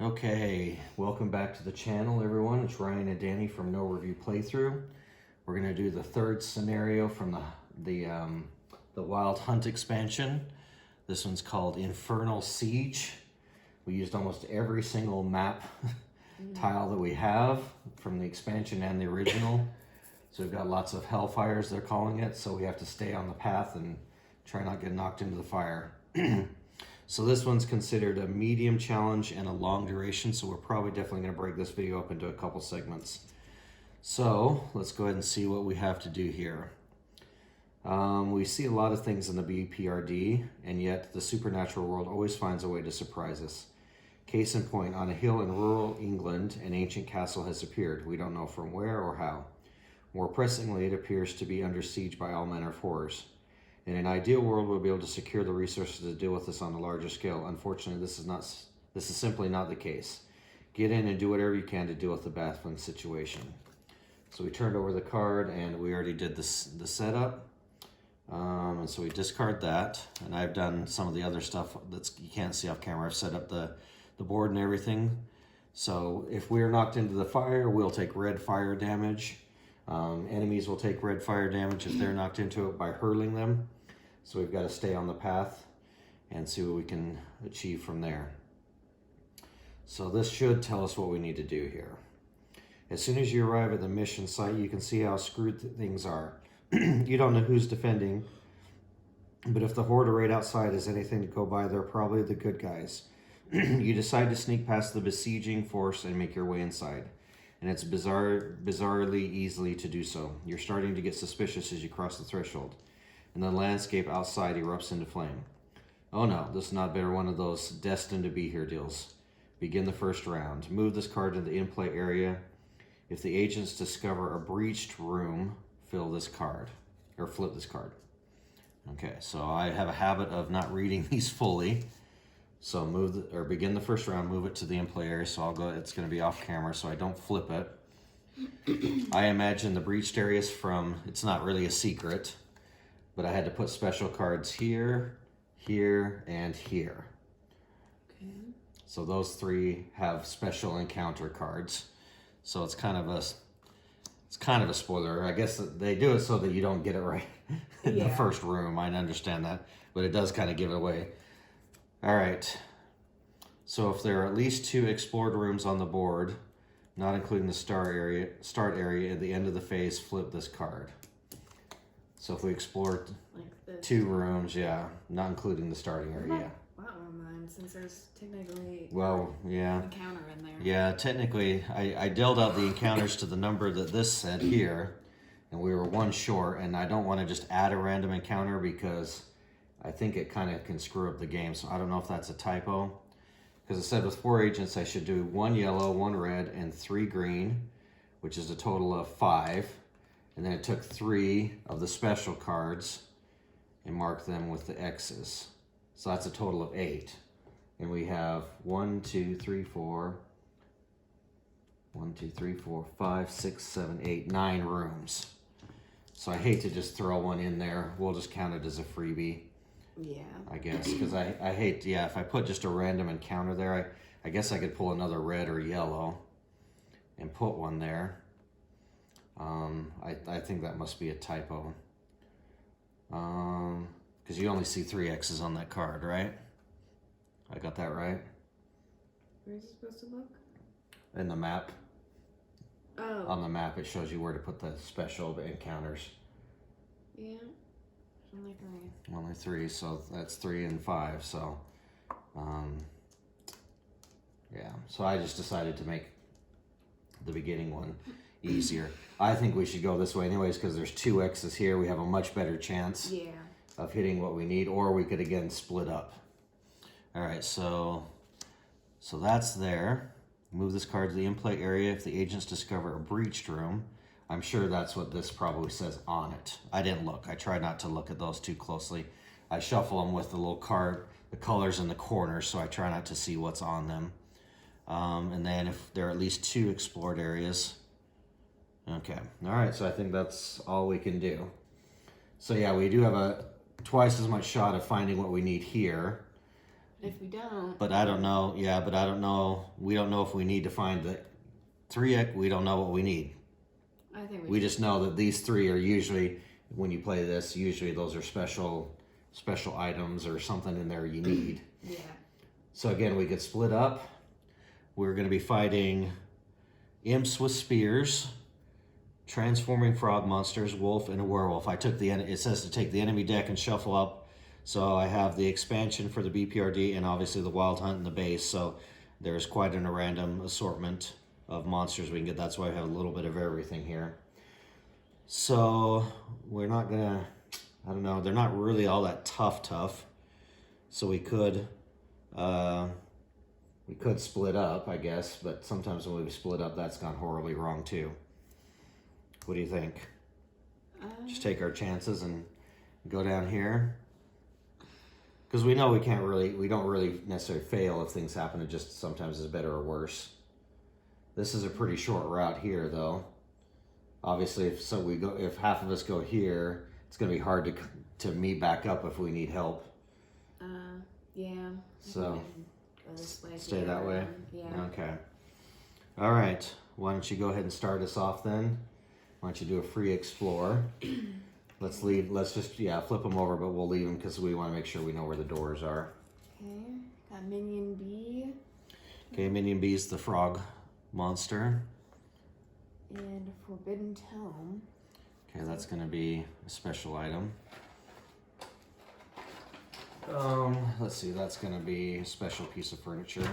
Okay, welcome back to the channel, everyone. It's Ryan and Danny from No Review Playthrough. We're gonna do the third scenario from the Wild Hunt expansion. This one's called Infernal Siege. We used almost every single map tile that we have from the expansion and the original. So we've got lots of hellfires, they're calling it. So we have to stay on the path and try not to get knocked into the fire. So this one's considered a medium challenge and a long duration, so we're probably definitely going to break this video up into a couple segments. So let's go ahead and see what we have to do here. We see a lot of things in the BPRD, and yet the supernatural world always finds a way to surprise us. Case in point, on a hill in rural England, an ancient castle has appeared. We don't know from where or how. More pressingly, it appears to be under siege by all manner of horrors. In an ideal world, we'll be able to secure the resources to deal with this on a larger scale. Unfortunately, this is simply not the case. Get in and do whatever you can to deal with the baffling situation. So we turned over the card, and we already did the setup. And so we discard that, and I've done some of the other stuff that you can't see off camera. I've set up the board and everything. So if we're knocked into the fire, we'll take red fire damage. Enemies will take red fire damage if they're knocked into it by hurling them. So we've got to stay on the path and see what we can achieve from there. So this should tell us what we need to do here. As soon as you arrive at the mission site, you can see how screwed things are. You don't know who's defending, but if the horde arrayed outside is anything to go by, they're probably the good guys. You decide to sneak past the besieging force and make your way inside. And it's bizarrely easily to do so. You're starting to get suspicious as you cross the threshold, and the landscape outside erupts into flame. Oh no, this is not better one of those destined to be here deals. Begin the first round. Move this card to the in-play area. If the agents discover a breached room, fill this card, or flip this card. Okay, so I have a habit of not reading these fully. So begin the first round, move it to the in-play area. So it's going to be off camera so I don't flip it. I imagine the breached areas it's not really a secret, but I had to put special cards here, here, and here. Okay. So those three have special encounter cards. So it's kind of a spoiler. I guess they do it so that you don't get it right in the first room. I understand that, but it does kind of give it away. All right, so if there are at least 2 explored rooms on the board, not including the start area at the end of the phase, flip this card. So if we explored like 2 rooms, yeah, not including the starting area, yeah. Wow, mine, since there's technically an encounter in there. Yeah, technically, I dealt out the encounters to the number that this said here, and we were 1 short, and I don't want to just add a random encounter because I think it kind of can screw up the game, so I don't know if that's a typo. Because it said with 4 agents, I should do 1 yellow, 1 red, and 3 green, which is a total of 5. And then it took 3 of the special cards and marked them with the X's. So that's a total of 8. And we have 1, 2, 3, 4, 5, 6, 7, 8, 9 rooms. So I hate to just throw one in there. We'll just count it as a freebie. Yeah. I guess, because I hate, if I put just a random encounter there, I guess I could pull another red or yellow and put one there. I think that must be a typo. Because you only see 3 X's on that card, right? I got that right? Where's it supposed to look? In the map. Oh. On the map, it shows you where to put the special encounters. Yeah. Only 3. Only 3, so that's 3 and 5, so, yeah. So I just decided to make the beginning one easier. I think we should go this way anyways, because there's 2 X's here. We have a much better chance of hitting what we need, or we could, again, split up. All right, so that's there. Move this card to the in-play area. If the agents discover a breached room, I'm sure that's what this probably says on it. I didn't look. I tried not to look at those too closely. I shuffle them with the little card, the colors in the corners, so I try not to see what's on them. And then if there are at least 2 explored areas. Okay, all right, so I think that's all we can do. So yeah, we do have twice as much shot of finding what we need here. If we don't. But I don't know. Yeah, but I don't know. We don't know if we need to find the 3. We don't know what we need. I think We just know that these 3 are usually, when you play this, usually those are special items or something in there you need. Yeah. So again, we could split up. We're going to be fighting imps with spears, transforming frog monsters, wolf, and a werewolf. I took it says to take the enemy deck and shuffle up. So I have the expansion for the BPRD and obviously the wild hunt in the base. So there's quite a random assortment of monsters we can get. That's why I have a little bit of everything here. So we're not gonna, I don't know, they're not really all that tough. So we could split up, I guess, but sometimes when we split up, that's gone horribly wrong too. What do you think? Just take our chances and go down here. Because we know we don't really necessarily fail if things happen. It just sometimes is better or worse. This is a pretty short route here, though. Obviously, if half of us go here, it's going to be hard to meet back up if we need help. Yeah. So, go this way. Stay that way? Yeah. Okay. All right. Why don't you go ahead and start us off then? Why don't you do a free explore? Let's just flip them over, but we'll leave them because we want to make sure we know where the doors are. Okay. Got Minion B. Okay, Minion B is the frog monster. And Forbidden Tome. Okay, that's going to be a special item. Let's see, that's going to be a special piece of furniture.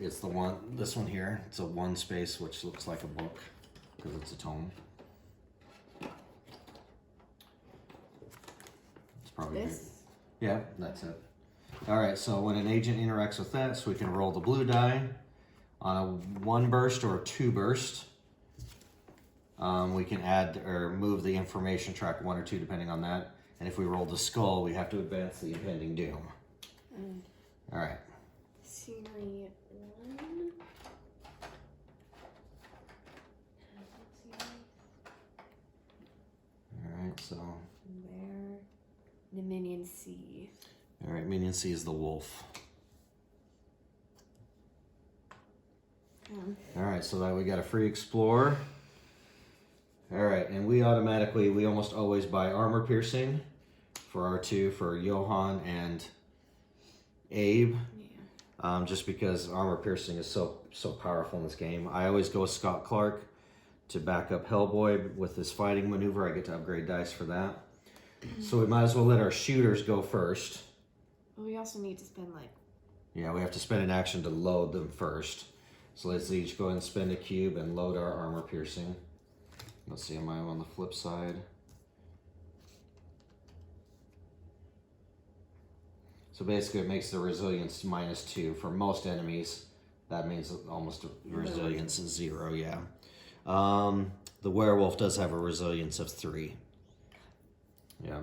It's this one here. It's a 1 space, which looks like a book because it's a tome. It's probably this. Yeah, that's it. All right, so when an agent interacts with this, we can roll the blue die on a 1 burst or a 2 burst. We can add or move the information track 1 or 2 depending on that. And if we roll the skull, we have to advance the impending doom. All right. Scenery 1. All right, so. There. The Minion C. All right, Minion C is the wolf. All right, so that we got a free explore. All right, and we almost always buy armor piercing for our 2 for Johan and Abe. Yeah. Just because armor piercing is so powerful in this game. I always go with Scott Clark to back up Hellboy with this fighting maneuver. I get to upgrade dice for that. So we might as well let our shooters go first. Well, we also need to spend Yeah, we have to spend an action to load them first. So let's each go ahead and spend a cube and load our armor piercing. Let's see, am I on the flip side? So basically it makes the resilience -2 for most enemies. That means almost resilience is 0, yeah. The werewolf does have a resilience of 3. Yeah.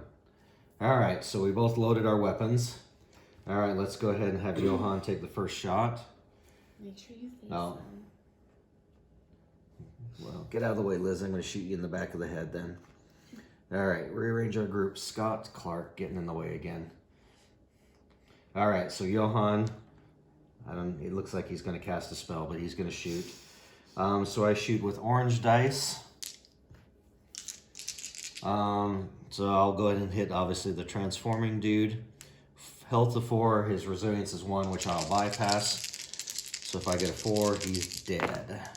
All right, so we both loaded our weapons. All right, let's go ahead and have Johan take the first shot. Make sure you face them. Well, get out of the way, Liz. I'm going to shoot you in the back of the head then. All right, rearrange our group. Scott Clark getting in the way again. All right, so Johan, it looks like he's going to cast a spell, but he's going to shoot. So I shoot with orange dice. So I'll go ahead and hit, obviously, the transforming dude. Health of 4, his resilience is 1, which I'll bypass. So if I get a 4, he's dead.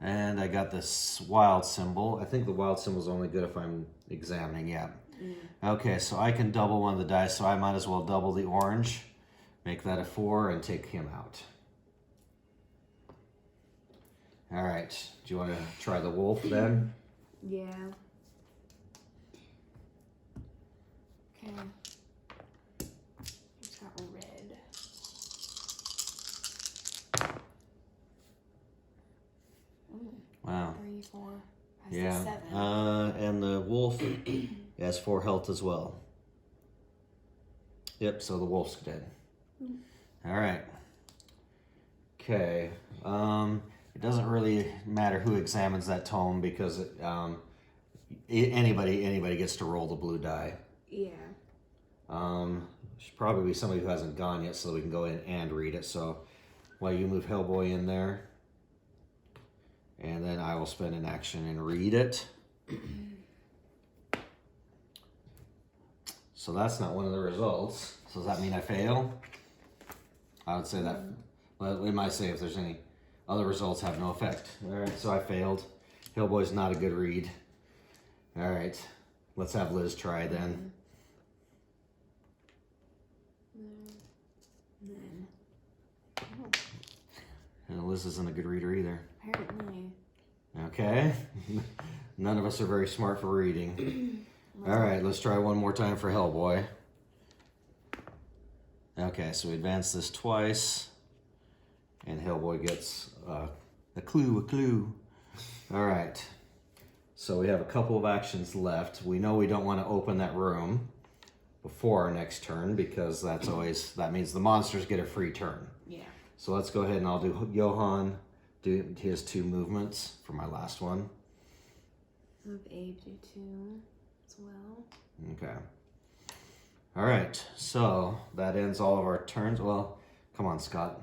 And I got this wild symbol. I think the wild symbol is only good if I'm examining, yeah. Okay, so I can double one of the dice, so I might as well double the orange, make that a 4, and take him out. All right, do you want to try the wolf then? Yeah. Okay. It's got red. Ooh, Wow. 3, 4. That's Yeah. a 7. And the wolf has 4 health as well. Yep, so the wolf's dead. All right. Okay. It doesn't really matter who examines that tome because Anybody gets to roll the blue die. Yeah. Should probably be somebody who hasn't gone yet, so we can go in and read it. So, while you move Hellboy in there, and then I will spend an action and read it. So that's not one of the results. So does that mean I fail? I would say that. Well, we might say if there's any other results have no effect. All right, so I failed. Hellboy's not a good read. All right, let's have Liz try then. And Liz isn't a good reader either. Apparently. Okay. None of us are very smart for reading. All right, let's try one more time for Hellboy. Okay, so we advance this twice. And Hellboy gets a clue. All right. So we have a couple of actions left. We know we don't want to open that room before our next turn because that means the monsters get a free turn. Yeah. So let's go ahead and I'll do Johan do his 2 movements for my last one. Have Abe do 2 as well. Okay. All right. So that ends all of our turns. Well, come on, Scott.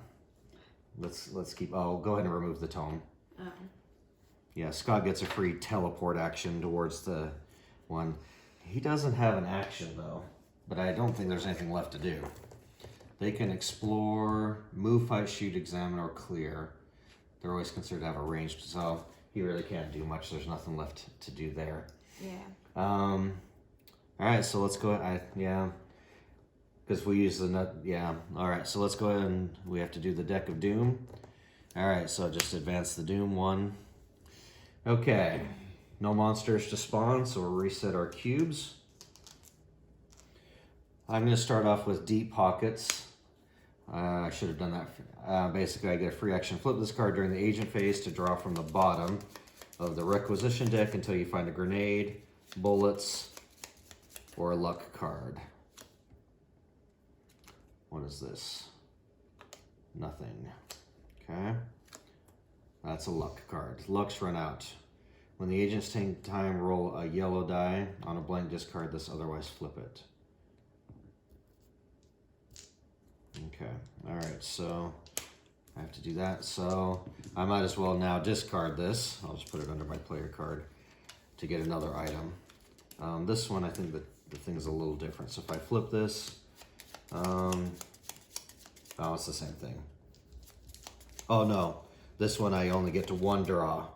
Let's keep. Oh, go ahead and remove the tome. Oh. Yeah, Scott gets a free teleport action towards the one. He doesn't have an action though, but I don't think there's anything left to do. They can explore, move, fight, shoot, examine, or clear. They're always considered to have a range, so he really can't do much. There's nothing left to do there. Yeah. All right, so let's go. Because we use the nut. Yeah. All right, so let's go ahead and we have to do the deck of doom. All right, so just advance the doom 1. Okay, no monsters to spawn, so we'll reset our cubes. I'm going to start off with Deep Pockets. I should have done that. Basically, I get a free action. Flip this card during the agent phase to draw from the bottom of the requisition deck until you find a grenade, bullets, or a luck card. What is this? Nothing. Okay. That's a luck card. Lucks run out. When the agents take time, roll a yellow die. On a blank, discard this, otherwise flip it. Okay, all right, so I have to do that. So I might as well now discard this. I'll just put it under my player card to get another item. This one, I think the thing's a little different. So if I flip this, oh, it's the same thing. Oh no, this one I only get to 1 draw.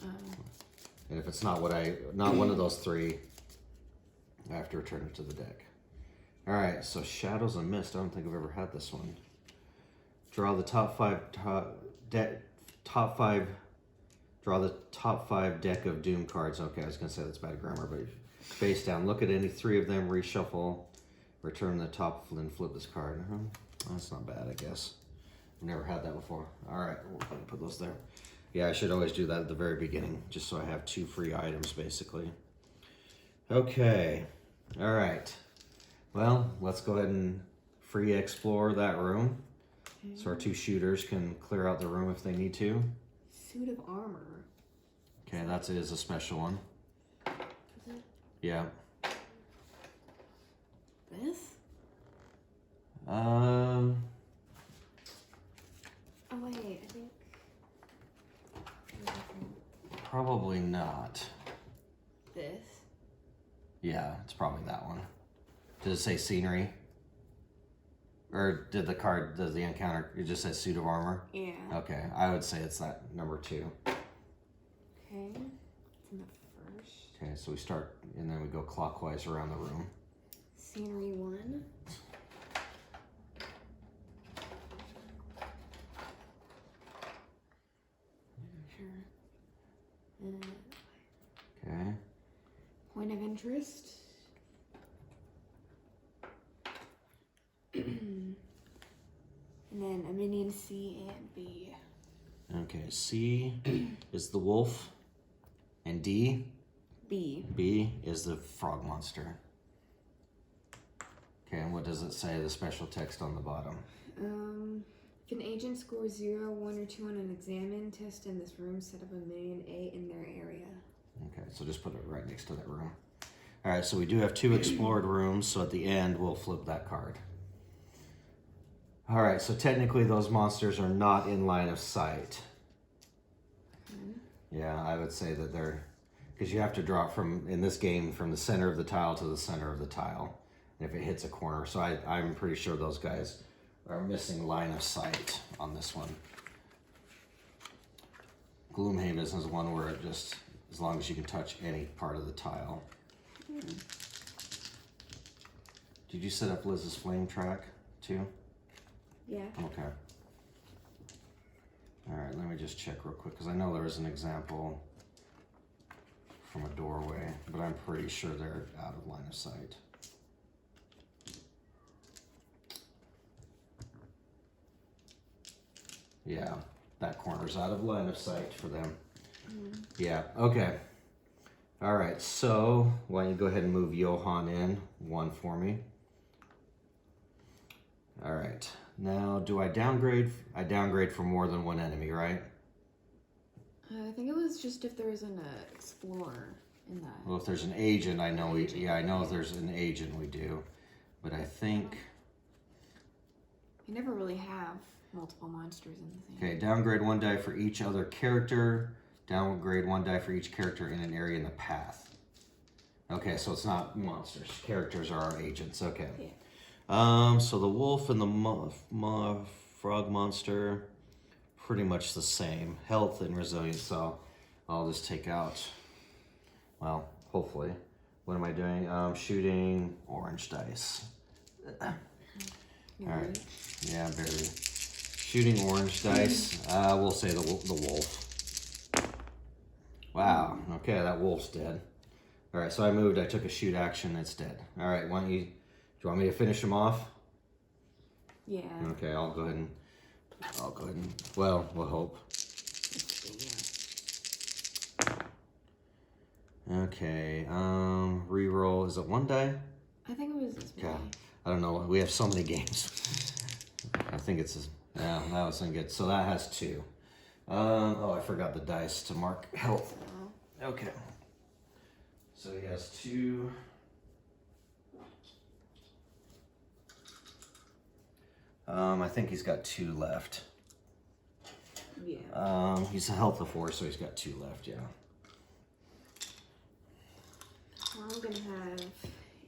And if it's not one of those 3, I have to return it to the deck. All right, so Shadows and Mist. I don't think I've ever had this one. Draw the top 5 Draw the top 5 deck of Doom cards. Okay, I was gonna say that's bad grammar, but face down. Look at any 3 of them. Reshuffle. Return the top and flip this card. That's not bad, I guess. I've never had that before. All right, we'll put those there. Yeah, I should always do that at the very beginning, just so I have 2 free items, basically. Okay, all right. Well, let's go ahead and free explore that room. Okay. So our 2 shooters can clear out the room if they need to. Suit of armor. Okay, that is a special one. Is it? Yeah. This? Um. Oh wait, I think. Probably not. This? Yeah, it's probably that one. Does it say scenery? Or did the encounter, it just says suit of armor? Yeah. Okay, I would say it's that number 2. Okay. It's in the first. Okay, so we start, and then we go clockwise around the room. Scenery 1. Sure. Okay. Point of interest. And then a minion C and B. Okay, C is the wolf, and D? B is the frog monster. Okay, and what does it say, the special text on the bottom? If an agent scores 0, 1, or 2 on an examine test in this room, set up a minion A in their area. Okay, so just put it right next to that room. All right, so we do have 2 explored rooms, so at the end we'll flip that card. All right, so technically those monsters are not in line of sight. Yeah, I would say that they're, because you have to draw from, in this game, from the center of the tile to the center of the tile. And if it hits a corner, so I'm pretty sure those guys are missing line of sight on this one. Gloomhaven is one where it just, as long as you can touch any part of the tile. Did you set up Liz's flame track too? Yeah. Okay. All right, let me just check real quick, because I know there was an example from a doorway, but I'm pretty sure they're out of line of sight. Yeah, that corner's out of line of sight for them. Yeah, okay. All right, so why don't you go ahead and move Johan in 1 for me. All right, now do I downgrade? I downgrade for more than 1 enemy, right? I think it was just if there was an explorer in that. Well, if there's an agent, I know I know if there's an agent we do, but I think. You never really have multiple monsters in the thing. Okay, downgrade 1 die for each other character. Downgrade 1 die for each character in an area in the path. Okay, so it's not monsters. Characters are our agents. Okay. Yeah. So the wolf and the frog monster, pretty much the same. Health and resilience. So I'll just take out. Well, hopefully. What am I doing? shooting orange dice. All right. Yeah, barely. Shooting orange dice. We'll say the wolf. Wow. Okay, that wolf's dead. All right, so I moved. I took a shoot action. It's dead. All right. Do you want me to finish him off? Yeah. Okay, I'll go ahead and. Well, we'll hope. Okay. Reroll. Is it 1 die? I think it was this Okay. one. I don't know. We have so many games. I think it's. Yeah, that was good. So that has 2. Oh, I forgot the dice to mark health. Okay. So he has 2. I think he's got 2 left. Yeah. He's a health of 4, so he's got 2 left. Yeah. Well, I'm gonna have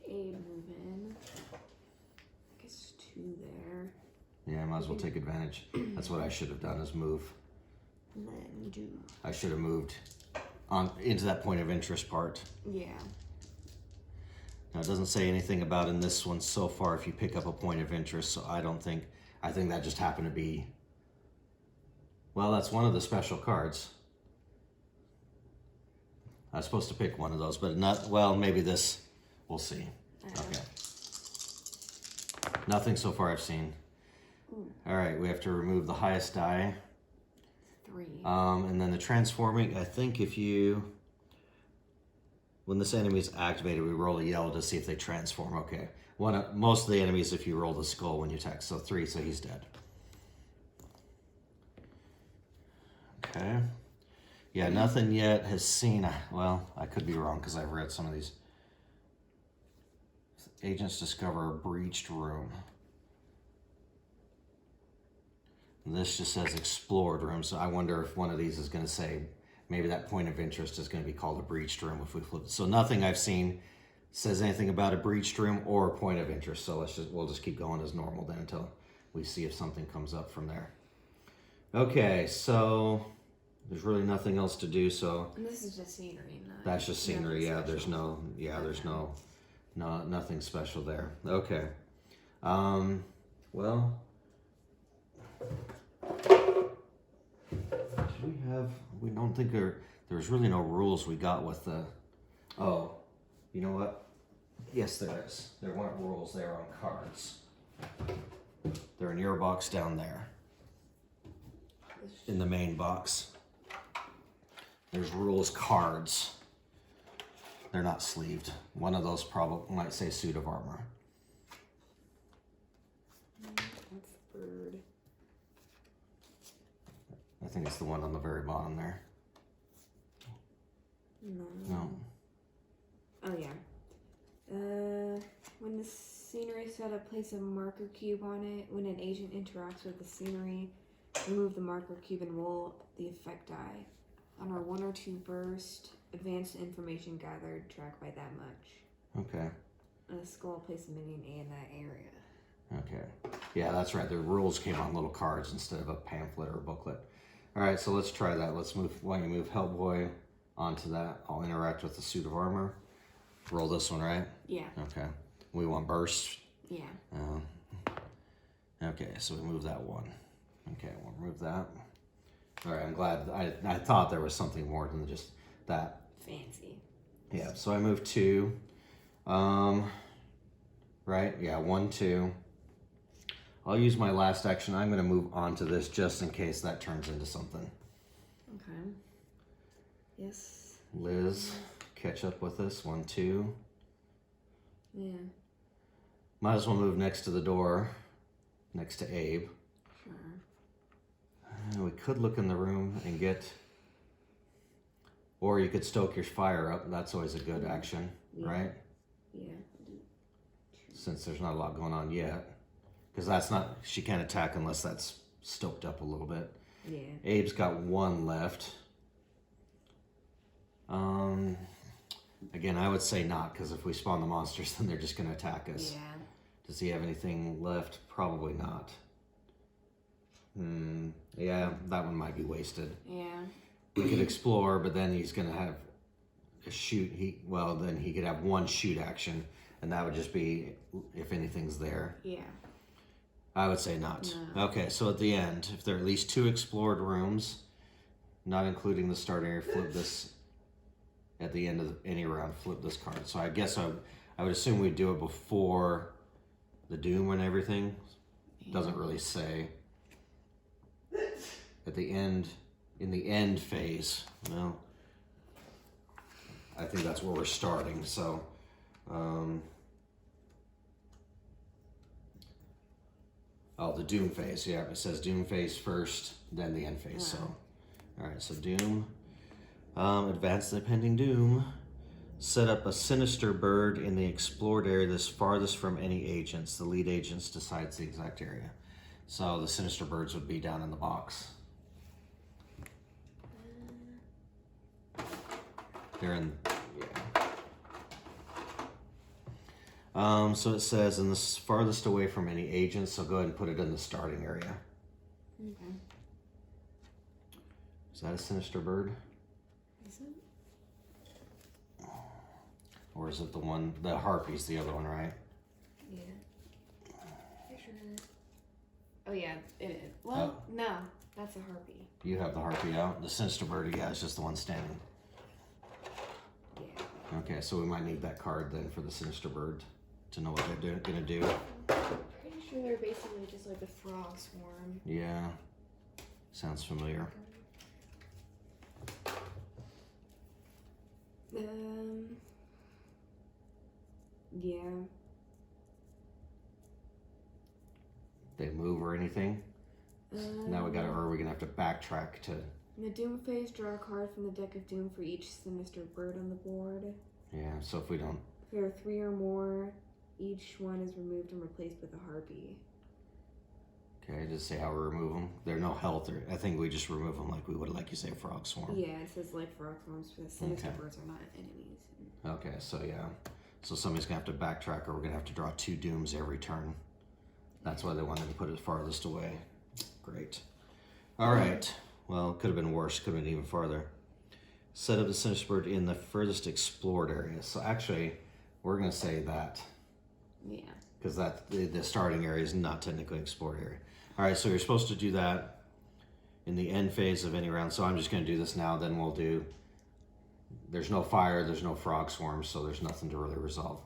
Aid move in. I guess 2 there. Yeah, I might as well take advantage. That's what I should have done, is move. And then do. I should have moved on into that point of interest part. Yeah. Now, it doesn't say anything about in this one so far if you pick up a point of interest, so I think that just happened to be, well, that's one of the special cards. I was supposed to pick one of those, but not, well, maybe this, we'll see. Okay. Nothing so far I've seen. All right, we have to remove the highest die. 3. And then the transforming, I think when this enemy is activated, we roll a yellow to see if they transform. Okay. Most of the enemies, if you roll the skull when you attack. So 3, so he's dead. Okay. Yeah, nothing yet has seen. Well, I could be wrong because I've read some of these. Agents discover a breached room. This just says explored room, so I wonder if one of these is going to say, maybe that point of interest is going to be called a breached room if we flip it. So nothing I've seen says anything about a breached room or a point of interest. So we'll just keep going as normal then until we see if something comes up from there. Okay, so there's really nothing else to do. So And this is just scenery. that's just scenery. Yeah, there's nothing special there. Okay. Well. We don't think there's really no rules we got with the, oh, you know what? Yes, there is. There weren't rules there on cards. They're in your box down there. In the main box. There's rules cards. They're not sleeved. One of those probably might say suit of armor. That's bird. I think it's the one on the very bottom there. No. Oh yeah. When the scenery is set up, place a marker cube on it. When an agent interacts with the scenery, remove the marker cube and roll the effect die. On our 1 or 2 burst, advanced information gathered, track by that much. Okay. On a skull, place a minion A in that area. Okay. Yeah, that's right. The rules came on little cards instead of a pamphlet or a booklet. All right, so let's try that. Let's move. Why don't you move Hellboy onto that? I'll interact with the suit of armor. Roll this one, right? Yeah. Okay. We want burst. Yeah. Okay, so we move that one. Okay, we'll remove that. All right, I'm glad. I thought there was something more than just that. Fancy. Yeah, so I moved 2. Right? Yeah, 1, 2. I'll use my last action. I'm going to move on to this just in case that turns into something. Okay. Yes. Liz, catch up with us. 1, 2. Yeah. Might as well move next to the door, next to Abe. Sure. We could look in the room and get, or you could stoke your fire up. That's always a good action, right? Yeah. Since there's not a lot going on yet. Because that's not, she can't attack unless that's stoked up a little bit. Yeah. Abe's got 1 left. Again, I would say not, because if we spawn the monsters, then they're just going to attack us. Yeah. Does he have anything left? Probably not. Yeah, that one might be wasted. Yeah. We could explore, but then he's going to have a shoot. Then he could have 1 shoot action, and that would just be if anything's there. Yeah. I would say not. No. Okay, so at the end, if there are at least 2 explored rooms, not including the starting area, flip this at the end of any round, flip this card. So I guess I would assume we'd do it before the doom and everything. Doesn't really say. At the end, in the end phase, well, I think that's where we're starting. So, the doom phase. Yeah, it says doom phase first, then the end phase. So, all right. So doom, advance the pending doom. Set up a sinister bird in the explored area that's farthest from any agents. The lead agents decides the exact area. So the sinister birds would be down in the box. They're in, yeah. So it says in the farthest away from any agents, so go ahead and put it in the starting area. Okay. Is that a sinister bird? Is it? Or is it the harpy's the other one, right? Yeah. Sure. Oh yeah, it is. Well, no, that's a harpy. You have the harpy out. The sinister bird, yeah, is just the one standing. Yeah. Okay, so we might need that card then for the sinister bird to know what they're gonna do. Pretty sure they're basically just like a frog swarm. Yeah, sounds familiar. Yeah. They move or anything? Now are we gonna have to backtrack to? In the Doom phase, draw a card from the deck of Doom for each sinister bird on the board. Yeah, so if we don't. If there are 3 or more, each one is removed and replaced with a harpy. Okay, just say how we remove them. They're no health, or I think we just remove them like we would, like you say, a frog swarm. Yeah, it says like frog swarms, but the sinister birds are not enemies. Okay, so yeah. So somebody's gonna have to backtrack, or we're gonna have to draw 2 dooms every turn. That's why they wanted to put it farthest away. Great. All right. Well, it could have been worse. Could have been even farther. Set up the sinister bird in the furthest explored area. So actually, we're gonna say that. Yeah. Because that the starting area is not technically explored area. All right, so you're supposed to do that in the end phase of any round. So I'm just going to do this now. Then we'll do. There's no fire. There's no frog swarms, so there's nothing to really resolve.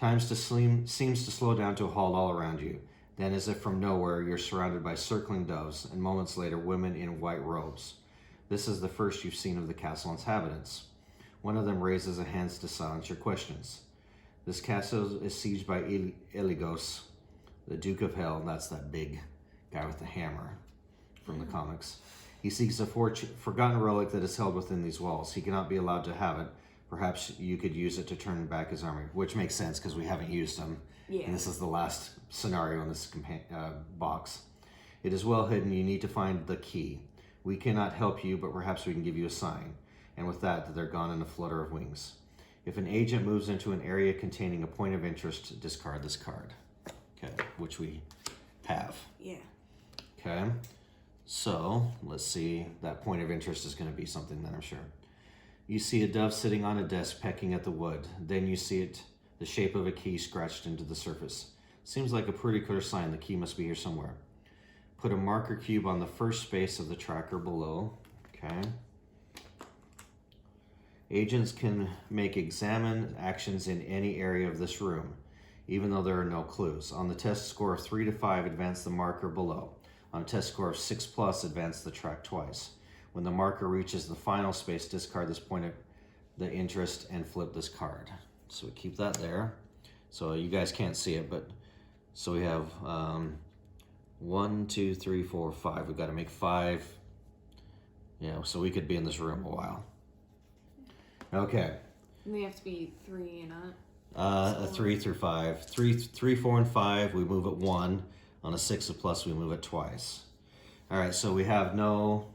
Seems to slow down to a halt all around you. Then, as if from nowhere, you're surrounded by circling doves, and moments later, women in white robes. This is the first you've seen of the castle inhabitants. One of them raises a hand to silence your questions. This castle is sieged by Eligos, the Duke of Hell. That's that big guy with the hammer from the comics. He seeks a forgotten relic that is held within these walls. He cannot be allowed to have it. Perhaps you could use it to turn back his army, which makes sense because we haven't used them. Yeah. And this is the last scenario in this box. It is well hidden. You need to find the key. We cannot help you, but perhaps we can give you a sign. And with that, they're gone in a flutter of wings. If an agent moves into an area containing a point of interest, discard this card. Okay, which we have. Yeah. Okay, so let's see. That point of interest is going to be something that I'm sure. You see a dove sitting on a desk pecking at the wood. Then you see it, the shape of a key scratched into the surface. Seems like a pretty clear sign. The key must be here somewhere. Put a marker cube on the first space of the tracker below. Okay. Agents can make examine actions in any area of this room, even though there are no clues. On the test score of 3 to 5, advance the marker below. On a test score of 6+, advance the track twice. When the marker reaches the final space, discard this point of the interest and flip this card. So we keep that there. So you guys can't see it, but so we have 1, 2, 3, 4, 5. We've got to make 5. Yeah, so we could be in this room a while. Okay. And they have to be 3 and up. A 3 through 5. 3, 4, and 5, we move at 1. On a 6 or plus, we move it twice. All right, so we have no.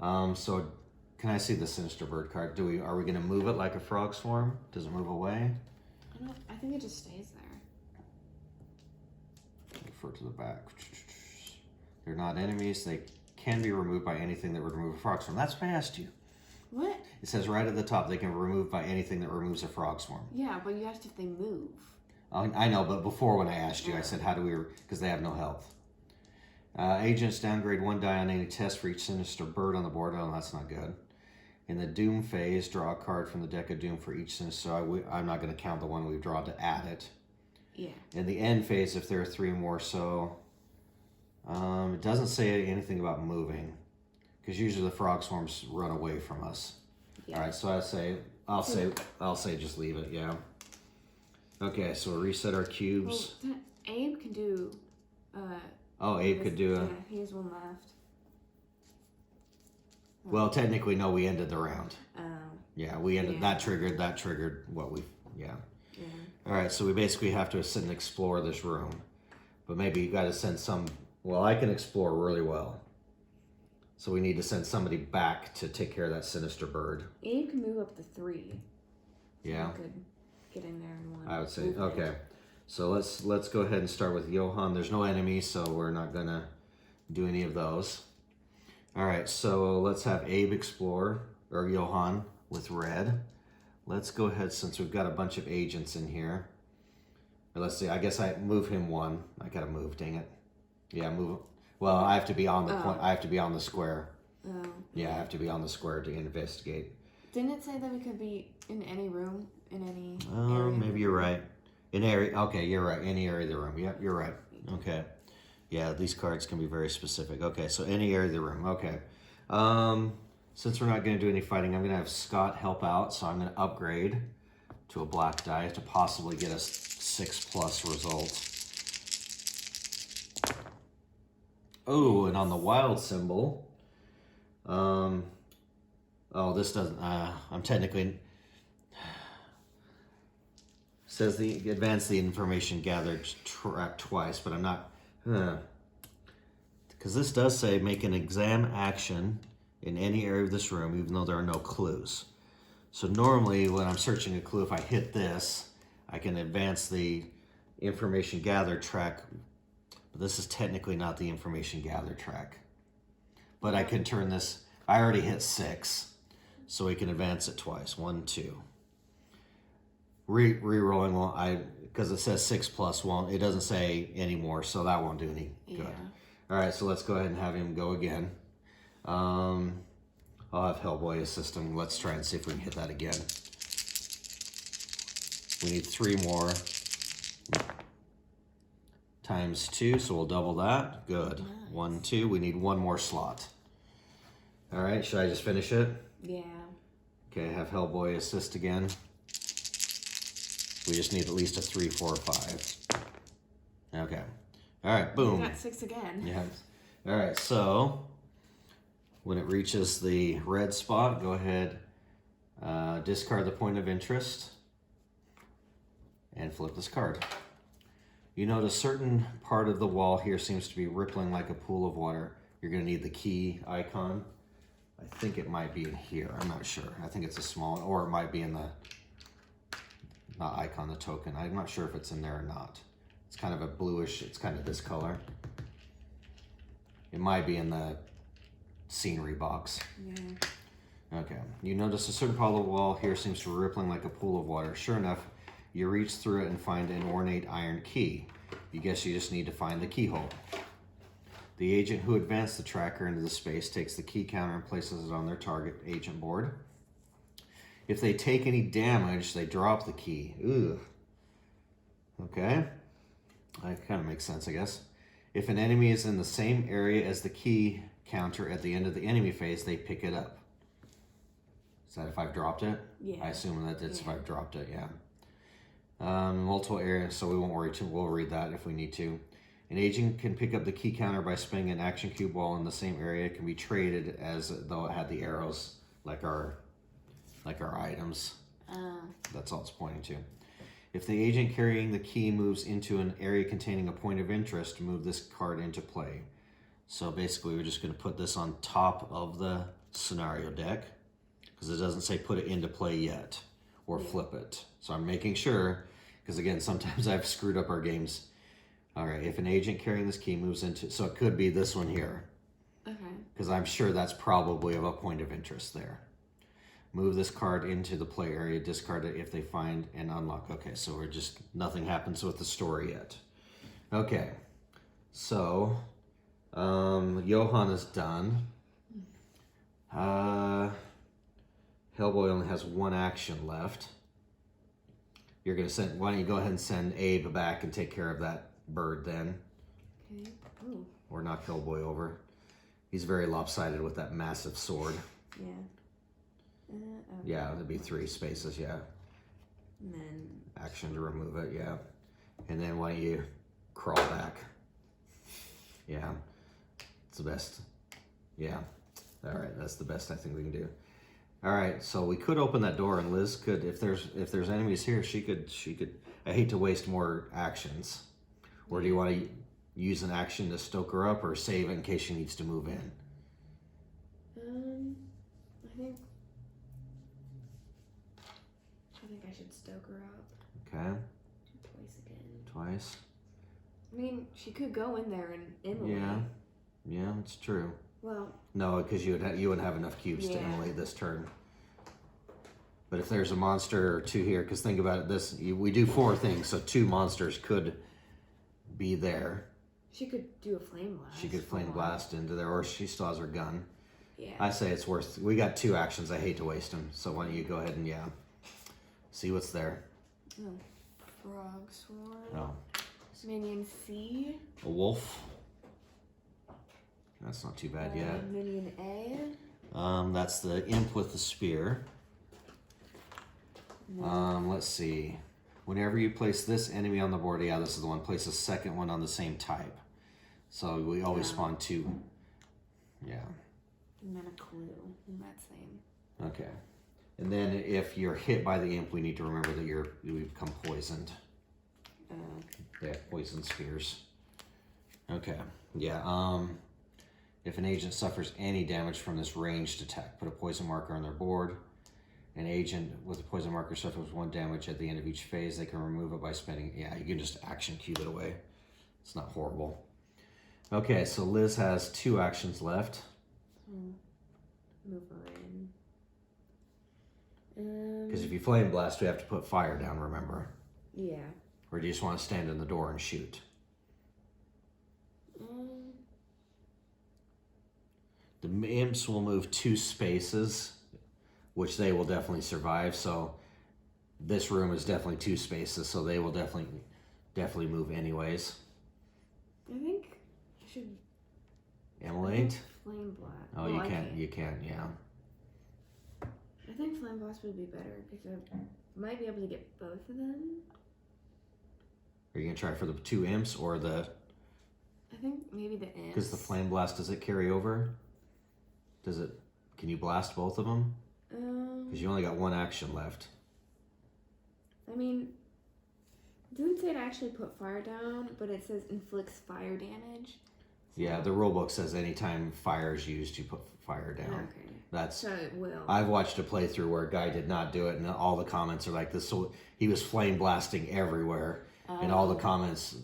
So can I see the Sinister Bird card? Are we going to move it like a frog swarm? Does it move away? I think it just stays there. Refer to the back. They're not enemies. They can be removed by anything that would remove a frog swarm. That's what I asked you. What? It says right at the top, they can be removed by anything that removes a frog swarm. Yeah, but you asked if they move. I know, but before when I asked you, I said, how do we, because they have no health. Agents downgrade 1 die on any test for each Sinister Bird on the board. Oh, that's not good. In the Doom phase, draw a card from the deck of Doom for each Sinister. So I'm not going to count the one we draw to add it. Yeah. In the End phase, if there are 3 more, so it doesn't say anything about moving, because usually the frog swarms run away from us. Yeah. All right, so I'll say just leave it. Yeah. Okay, so we'll reset our cubes. Well, Abe can do. Abe could do Yeah, he has 1 left. Well, technically, no. We ended the round. Oh. Yeah, we ended. Yeah. That triggered what we. Yeah. Yeah. All right, so we basically have to sit and explore this room, but maybe you got to send some. Well, I can explore really well, so we need to send somebody back to take care of that Sinister Bird. Abe can move up to 3. Yeah. So could get in there in 1. I would say okay. So let's go ahead and start with Johan. There's no enemies, so we're not gonna do any of those. All right, so let's have Abe explore, or Johan with red. Let's go ahead, since we've got a bunch of agents in here. Or let's see, I guess I move him 1. I gotta move, dang it. Yeah, move. Well, I have to be on the point. I have to be on the square. Oh. Yeah, I have to be on the square to investigate. Didn't it say that we could be in any room, in any area? Maybe you're right. In area, okay, you're right. Any area of the room. Yep, you're right. Okay. Yeah, these cards can be very specific. Okay, so any area of the room. Okay. Since we're not going to do any fighting, I'm going to have Scott help out. So I'm going to upgrade to a black die to possibly get a 6+ result. Oh, and on the wild symbol. Oh, this doesn't. I'm technically. Says the advance the information gathered track twice, but I'm not. Because this does say make an exam action in any area of this room, even though there are no clues. So normally when I'm searching a clue, if I hit this, I can advance the information gathered track. But this is technically not the information gathered track. But I can turn this. I already hit 6, so we can advance it twice. 1, 2. Re-rolling won't, because it says 6+ won't, it doesn't say anymore, so that won't do any good. All right, so let's go ahead and have him go again. I'll have Hellboy assist him. Let's try and see if we can hit that again. We need 3 more. Times 2, so we'll double that. Good. Nice. 1, 2. We need 1 more slot. All right, should I just finish it? Yeah. Okay, have Hellboy assist again. We just need at least a 3, 4, 5. Okay. All right, boom. We got 6 again. Yeah. All right, so When it reaches the red spot, go ahead, discard the point of interest, and flip this card. You notice a certain part of the wall here seems to be rippling like a pool of water. You're going to need the key icon. I think it might be in here. I'm not sure. I think it's a small, or it might be in the, not icon, the token. I'm not sure if it's in there or not. It's kind of a bluish, it's kind of this color. It might be in the scenery box. Yeah. Okay. You notice a certain part of the wall here seems to be rippling like a pool of water. Sure enough, you reach through it and find an ornate iron key. You guess you just need to find the keyhole. The agent who advanced the tracker into the space takes the key counter and places it on their target agent board. If they take any damage, they drop the key. Ugh. Okay. That kind of makes sense, I guess. If an enemy is in the same area as the key counter at the end of the enemy phase, they pick it up. Is that if I've dropped it? Yeah. I assume that it's if I've dropped it, yeah. Multiple areas, so we won't worry too. We'll read that if we need to. An agent can pick up the key counter by spinning an action cube while in the same area. It can be traded as though it had the arrows, like our items. That's all it's pointing to. If the agent carrying the key moves into an area containing a point of interest, move this card into play. So basically, we're just going to put this on top of the scenario deck because it doesn't say put it into play yet or flip it. So I'm making sure, because again, sometimes I've screwed up our games. All right, if an agent carrying this key moves into, so it could be this one here. Okay. Because I'm sure that's probably of a point of interest there. Move this card into the play area, discard it if they find and unlock. Okay, so we're just, nothing happens with the story yet. Okay, so Johann is done. Hellboy only has one action left. You're gonna send, why don't you go ahead and send Abe back and take care of that bird then. Okay. Ooh. Or knock Hellboy over. He's very lopsided with that massive sword. Yeah. Okay. Yeah, there'd be 3 spaces, yeah. And then Action to remove it, yeah. And then why don't you crawl back? Yeah. It's the best. Yeah. Alright, that's the best I think we can do. Alright, so we could open that door and Liz could, if there's enemies here, she could I hate to waste more actions. Or do you want to use an action to stoke her up or save it in case she needs to move in? I think I should stoke her up. Okay. Twice again. Twice. I mean, she could go in there and immolate. Yeah, it's true. Well. No, because you wouldn't have enough cubes to immolate this turn. But if there's a monster or 2 here, because think about it, we do 4 things, so 2 monsters could be there. She could do a flame blast. She could flame blast into there, or she still has her gun. Yeah. I say it's worth. We got 2 actions. I hate to waste them. So why don't you go ahead and see what's there? Oh, frog swarm. Oh, Minion C. a wolf. That's not too bad yet. Minion A. That's the imp with the spear. Let's see. Whenever you place this enemy on the board, this is the one. Place a second one on the same type. So we always spawn 2. Yeah. And then a clue in that same. Okay. And then if you're hit by the imp, we need to remember that you become poisoned. They have poison spears. Okay. Yeah. If an agent suffers any damage from this ranged attack, put a poison marker on their board. An agent with a poison marker suffers 1 damage at the end of each phase. They can remove it by spending. Yeah, you can just action cube it away. It's not horrible. Okay, so Liz has 2 actions left. Move her in. Because if you flame blast, we have to put fire down, remember? Yeah. Or do you just want to stand in the door and shoot? The imps will move 2 spaces, which they will definitely survive. So this room is definitely 2 spaces, so they will definitely move anyways. I think I should Immolate? Flame blast. Oh, well, you can't, yeah. I think flame blast would be better because I might be able to get both of them. Are you gonna try for the 2 imps or the? I think maybe the imps. Because the flame blast, does it carry over? Does it? Can you blast both of them? Because you only got one action left. I mean, it doesn't say to actually put fire down, but it says inflicts fire damage. So. Yeah, the rulebook says anytime fire is used, you put fire down. Okay. That's. So it will. I've watched a playthrough where a guy did not do it, and all the comments are like this. So he was flame blasting everywhere, and all the comments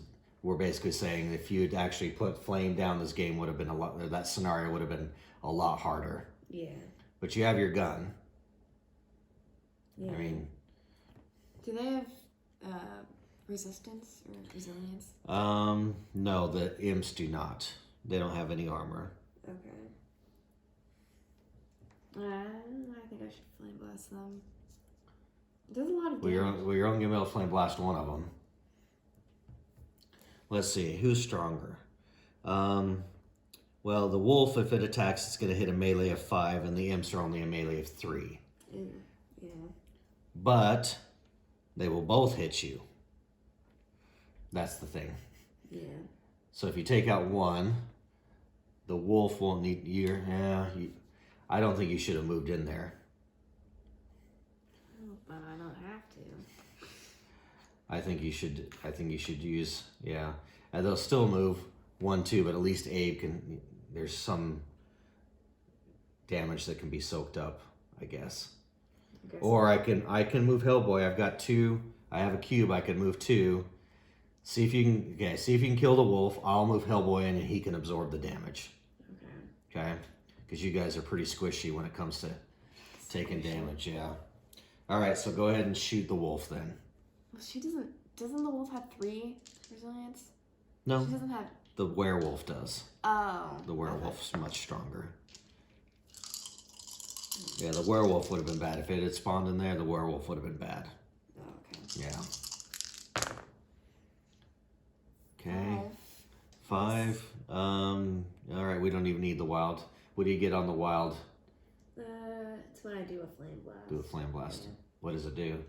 were basically saying if you'd actually put flame down, this game would have been a lot. That scenario would have been a lot harder. Yeah. But you have your gun. Yeah. I mean. Do they have resistance or resilience? No, the imps do not. They don't have any armor. Okay. I think I should flame blast them. It does a lot of damage. You're only gonna be able to flame blast one of them. Let's see, who's stronger? Well, the wolf, if it attacks, it's gonna hit a melee of 5, and the imps are only a melee of 3. Yeah. But they will both hit you. That's the thing. Yeah. So if you take out one, the wolf won't need your. I don't think you should have moved in there. Oh, but I don't have to. I think you should use. Yeah, and they'll still move 1, 2, but at least Abe can. There's some damage that can be soaked up, I guess. Or I can move Hellboy. I've got 2. I have a cube. I can move 2. See if you can. Okay, see if you can kill the wolf. I'll move Hellboy in, and he can absorb the damage. Okay. Because you guys are pretty squishy when it comes to taking damage. Yeah. All right. So go ahead and shoot the wolf then. Well, she doesn't. Doesn't the wolf have 3 resilience? No. She doesn't have. The werewolf does. Oh. The werewolf's much stronger. Yeah, the werewolf would have been bad. If it had spawned in there, the werewolf would have been bad. Oh, okay. Yeah. Okay. 5. All right, we don't even need the wild. What do you get on the wild? It's when I do a flame blast. Do a flame blast. Yeah. What does it do?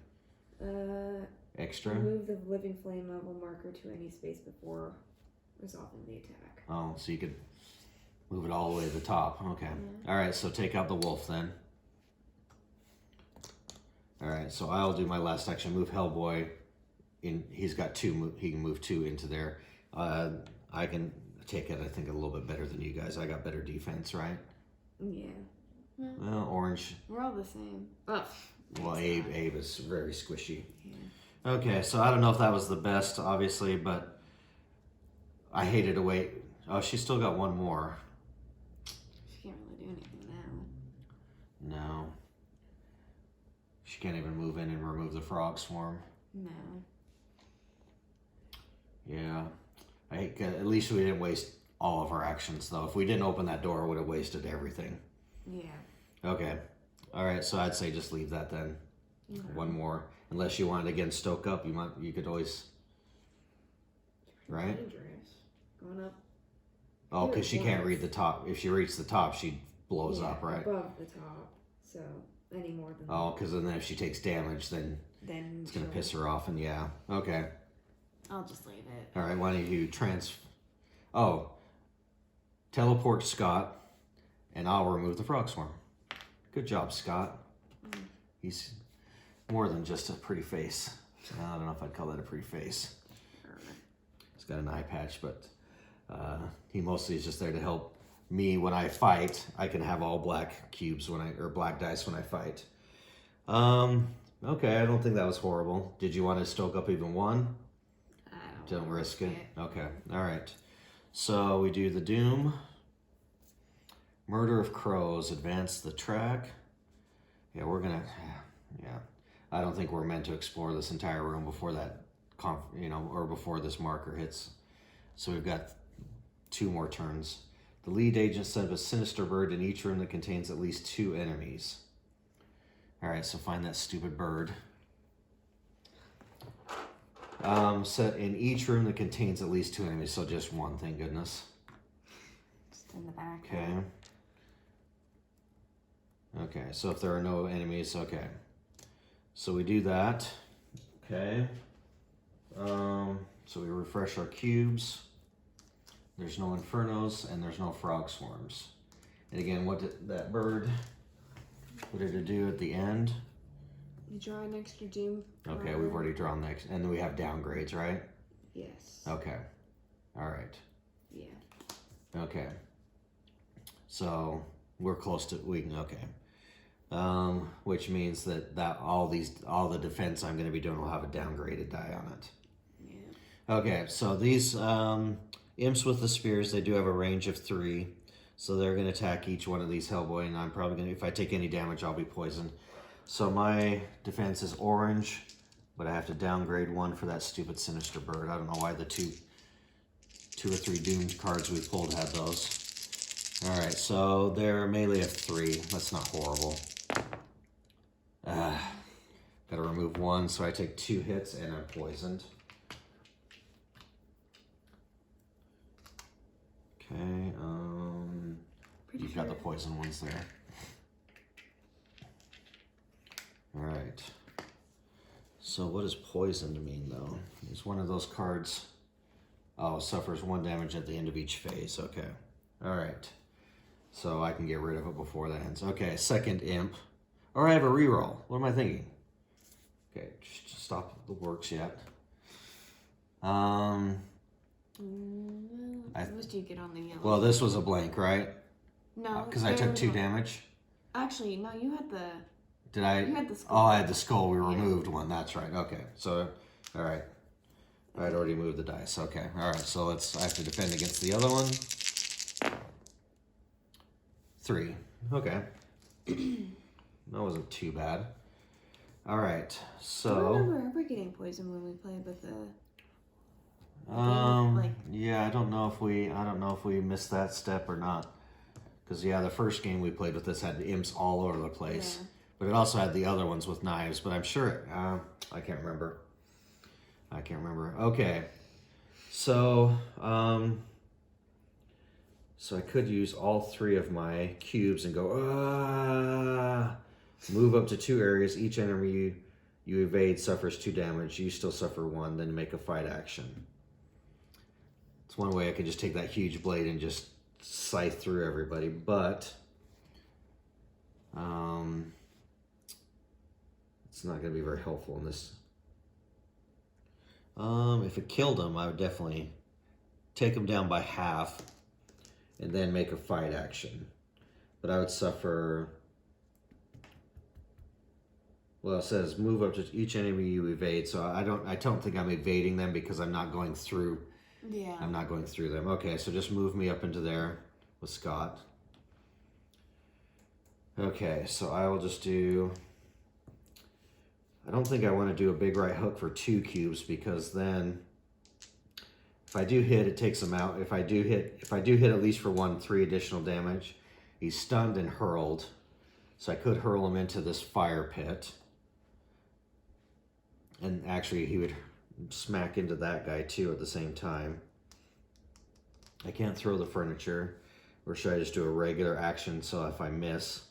Extra? Move the living flame level marker to any space before resolving the attack. Oh, so you could move it all the way to the top. Okay. Yeah. All right, so take out the wolf then. All right, so I'll do my last action. Move Hellboy. He's got 2. He can move 2 into there. I can take it, I think, a little bit better than you guys. I got better defense, right? Yeah. Well, orange. We're all the same. Oh, well, Abe is very squishy. Yeah. Okay, so I don't know if that was the best, obviously, but I hated to wait. Oh, she's still got 1 more. She can't really do anything now. No. She can't even move in and remove the frog swarm. No. Yeah. At least we didn't waste all of our actions, though. If we didn't open that door, it would have wasted everything. Yeah. Okay. All right, so I'd say just leave that then. Okay. 1 more. Unless you wanted to again stoke up, you could always... Right? Dangerous. Going up. Oh, because she can't read the top. If she reaches the top, she blows up, right? Above the top. So, any more than Oh, because then if she takes damage, then it's going to piss her off, and yeah. Okay. I'll just leave it. All right, why don't you teleport Scott, and I'll remove the frog swarm. Good job, Scott. He's more than just a pretty face. I don't know if I'd call that a pretty face. He's got an eye patch, but he mostly is just there to help me when I fight. I can have all black cubes or black dice when I fight. Okay, I don't think that was horrible. Did you want to stoke up even 1? Don't risk it. Okay. All right. So we do the Doom. Murder of Crows. Advance the track. Yeah, we're gonna. Yeah, I don't think we're meant to explore this entire room before that, or before this marker hits. So we've got 2 more turns. The lead agent set up a sinister bird in each room that contains at least 2 enemies. All right. So find that stupid bird. Set in each room that contains at least 2 enemies, so just 1, thank goodness. Just in the back. Okay. Okay, so if there are no enemies, okay. So we do that. Okay. So we refresh our cubes. There's no infernos and there's no frog swarms. And again, what did that bird, what did it do at the end? You draw an extra doom. Okay, we've already drawn next. And then we have downgrades, right? Yes. Okay. All right. Yeah. Okay. So we're close to, okay. Which means that all the defense I'm going to be doing will have a downgraded die on it. Yeah. Okay, so these imps with the spears, they do have a range of 3. So they're going to attack each one of these Hellboy, and I'm probably going to, if I take any damage, I'll be poisoned. So my defense is orange, but I have to downgrade 1 for that stupid Sinister Bird. I don't know why the two or 3 doomed cards we pulled had those. All right, so they're melee of 3. That's not horrible. Gotta remove 1, so I take 2 hits and I'm poisoned. Okay, you've got the poison ones there. All right. So what does poisoned mean, though? It's one of those cards. Oh, suffers 1 damage at the end of each phase. Okay. All right. So I can get rid of it before that ends. Okay, second imp. Or I have a reroll. What am I thinking? Okay, just stop the works yet. What do you get on the yellow? Well, this was a blank, right? No. Because I took 2 damage. Actually, no, you had the... Did I? You had the skull. Oh, I had the skull. We removed 1. That's right. Okay. So, all right. I'd already moved the dice. Okay. All right. So I have to defend against the other one. 3. Okay. That wasn't too bad. All right. So. I don't remember ever getting poisoned when we played with the. Yeah, I don't know if we missed that step or not. Because yeah, the first game we played with this had the imps all over the place. Yeah. But it also had the other ones with knives, but I'm sure I can't remember. Okay. So, so I could use all 3 of my cubes and go, move up to 2 areas. Each enemy you evade suffers 2 damage. You still suffer 1, then make a fight action. It's one way I could just take that huge blade and just scythe through everybody, but it's not going to be very helpful in this. If it killed him, I would definitely take him down by half and then make a fight action. But I would suffer... Well, it says move up to each enemy you evade, so I don't think I'm evading them because I'm not going through. Yeah. I'm not going through them. Okay, so just move me up into there with Scott. Okay, so I will just do... I don't think I want to do a big right hook for 2 cubes because then if I do hit, it takes him out. If I do hit at least for 1, 3 additional damage. He's stunned and hurled, so I could hurl him into this fire pit. And actually, he would smack into that guy too at the same time. I can't throw the furniture, or should I just do a regular action so if I miss,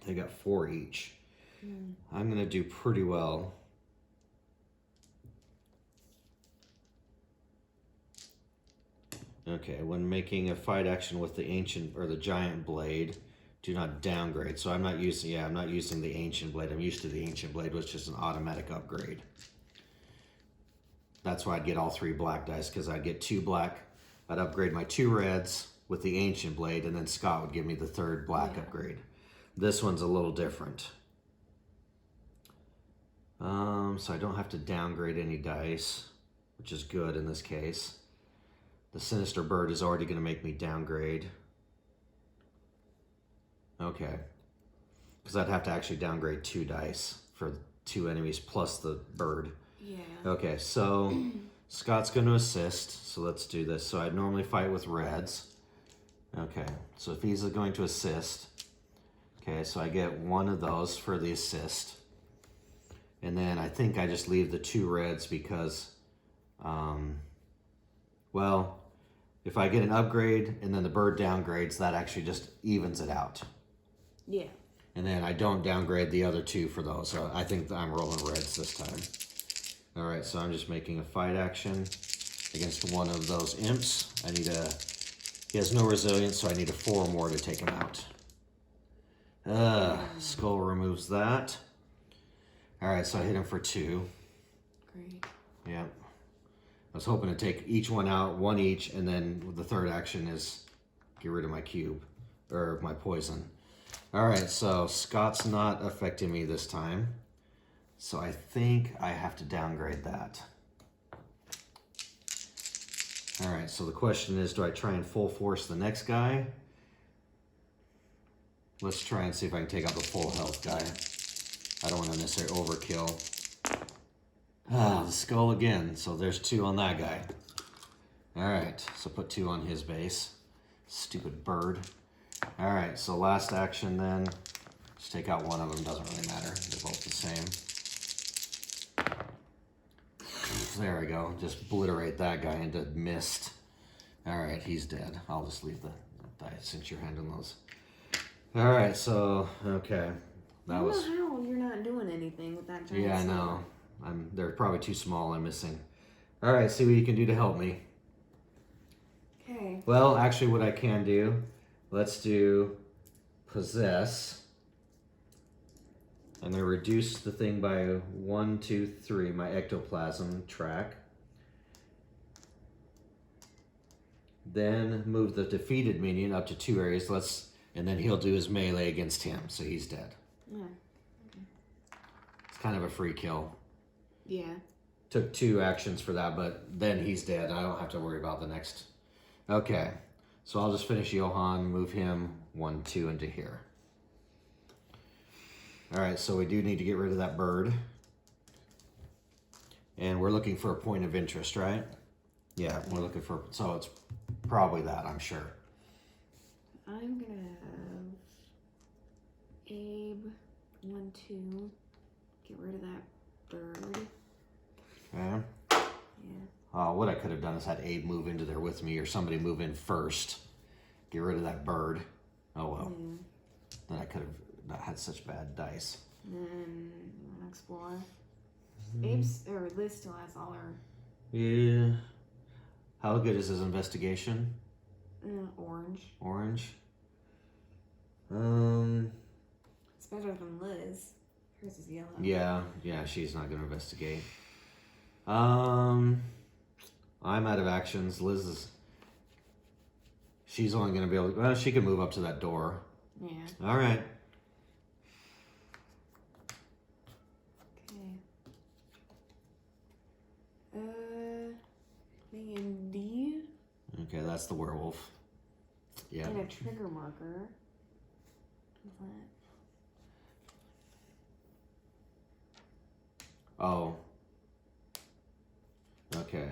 they got 4 each. I'm gonna do pretty well. Okay, when making a fight action with the ancient or the giant blade, do not downgrade. So I'm not using the ancient blade. I'm used to the ancient blade, which is an automatic upgrade. That's why I'd get all 3 black dice, because I'd get 2 black. I'd upgrade my 2 reds with the ancient blade, and then Scott would give me the 3rd black upgrade. This one's a little different. So I don't have to downgrade any dice, which is good in this case. The Sinister Bird is already going to make me downgrade. Okay. Because I'd have to actually downgrade 2 dice for 2 enemies plus the bird. Yeah. Okay, so Scott's going to assist. So let's do this. So I'd normally fight with reds. Okay, so if he's going to assist. Okay, so I get 1 of those for the assist. And then I think I just leave the 2 reds because, well, if I get an upgrade and then the bird downgrades, that actually just evens it out. Yeah. And then I don't downgrade the other 2 for those. So I think I'm rolling reds this time. All right, so I'm just making a fight action against 1 of those imps. I need a He has no resilience, so I need a 4 more to take him out. Skull removes that. Alright, so I hit him for 2. Great. Yep. I was hoping to take each one out, 1 each, and then the third action is get rid of my cube, or my poison. Alright, so Scott's not affecting me this time. So I think I have to downgrade that. Alright, so the question is, do I try and full force the next guy? Let's try and see if I can take out the full health guy. I don't want to necessarily overkill. The skull again, so there's 2 on that guy. Alright, so put 2 on his base. Stupid bird. Alright, so last action then. Just take out one of them, doesn't really matter. They're both the same. There we go. Just obliterate that guy into mist. Alright, he's dead. I'll just leave the dice since you're handling those. Alright, so, okay. I don't know how you're not doing anything with that giant Yeah, I sword. know. They're probably too small. I'm missing. Alright, see what you can do to help me. Okay. Well, actually, what I can do, let's do possess. I'm going to reduce the thing by 1, 2, 3, my ectoplasm track. Then move the defeated minion up to 2 areas. And then he'll do his melee against him, so he's dead. Yeah. It's kind of a free kill. Yeah. Took 2 actions for that, but then he's dead. I don't have to worry about the next. Okay, so I'll just finish Johann, move him 1, 2 into here. All right, so we do need to get rid of that bird. And we're looking for a point of interest, right? Yeah, we're looking for, so it's probably that, I'm sure. I'm gonna have Abe 1, 2. Get rid of that bird. Okay. Yeah. What I could have done is had Abe move into there with me, or somebody move in first. Get rid of that bird. Oh well. Yeah. Then I could have not had such bad dice. And then explore. Abe's or Liz still has all her Yeah. How good is his investigation? orange. Orange. It's better than Liz. Hers is yellow. Yeah, she's not gonna investigate. I'm out of actions. Liz is. She's only gonna be able to. Well, she can move up to that door. Yeah. All right. Okay. Thing in D. Okay, that's the werewolf. Yeah. And a trigger marker. What's that? Oh. Okay.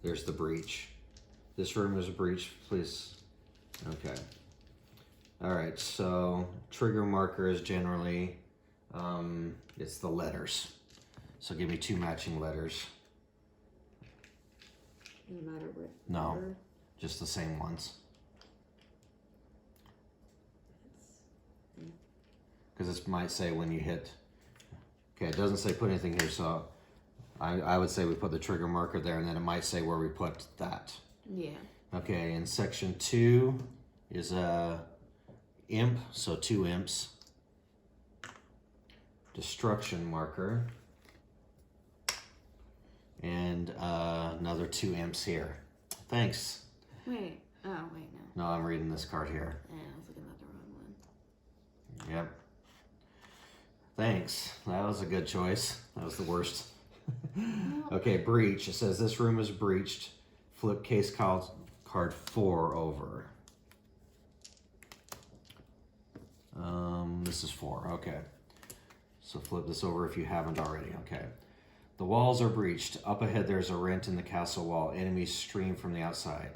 There's the breach. This room is a breach, please. Okay. All right. So trigger marker is generally, it's the letters. So give me 2 matching letters. Doesn't matter what. No, number. just the same ones. Because it might say when you hit. Okay, it doesn't say put anything here, so I would say we put the trigger marker there, and then it might say where we put that. Yeah. Okay, in section 2 is a imp, so 2 imps. Destruction marker. And another 2 imps here. Thanks. Wait. Oh, wait, no. No, I'm reading this card here. Yeah, I was looking at the wrong one. Yep. Thanks. That was a good choice. That was the worst. Okay, breach. It says this room is breached. Flip case card 4 over. This is 4. Okay. So flip this over if you haven't already. Okay. The walls are breached. Up ahead there's a rent in the castle wall. Enemies stream from the outside.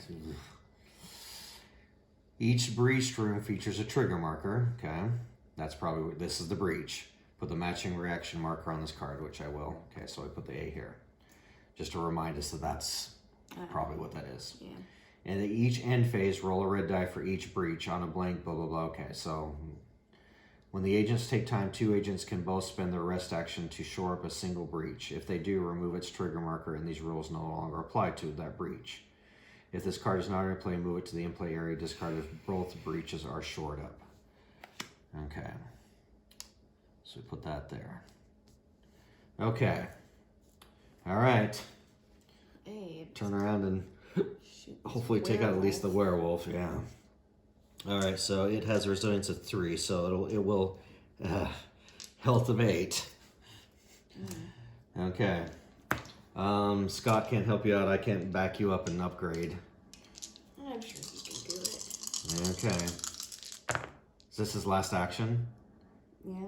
Each breached room features a trigger marker. Okay. That's probably, this is the breach. Put the matching reaction marker on this card, which I will. Okay, so I put the A here. Just to remind us that that's probably what that is. Yeah. And at each end phase, roll a red die for each breach on a blank, blah, blah, blah. Okay, so when the agents take time, 2 agents can both spend their rest action to shore up a single breach. If they do, remove its trigger marker, and these rules no longer apply to that breach. If this card is not in play, move it to the in-play area. Discard if both breaches are shored up. Okay. So we put that there. Okay. All right. Hey, Turn around and shoot, hopefully take out at least the werewolf. Yeah. All right. So it has a resilience of 3, so it will health of 8. Okay. Scott can't help you out. I can't back you up and upgrade. I'm sure he can do it. Okay. Is this his last action? Yeah.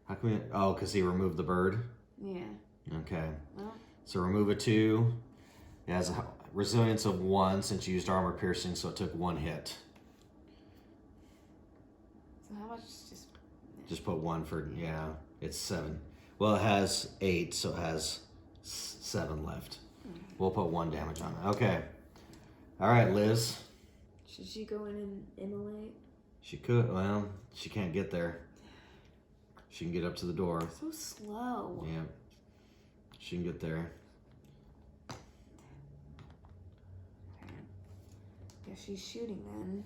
How come oh, because he removed the bird? Yeah. Okay. Well. So remove a 2. It has a resilience of 1 since you used armor piercing, so it took 1 hit. So how much? Just put 1 for, yeah, it's 7. Well, it has 8, so it has 7 left. We'll put 1 damage on it. Okay. All right, Liz. Should she go in and immolate? She could. Well, she can't get there. She can get up to the door. So slow. Yeah. She can get there. Okay. Guess she's shooting then.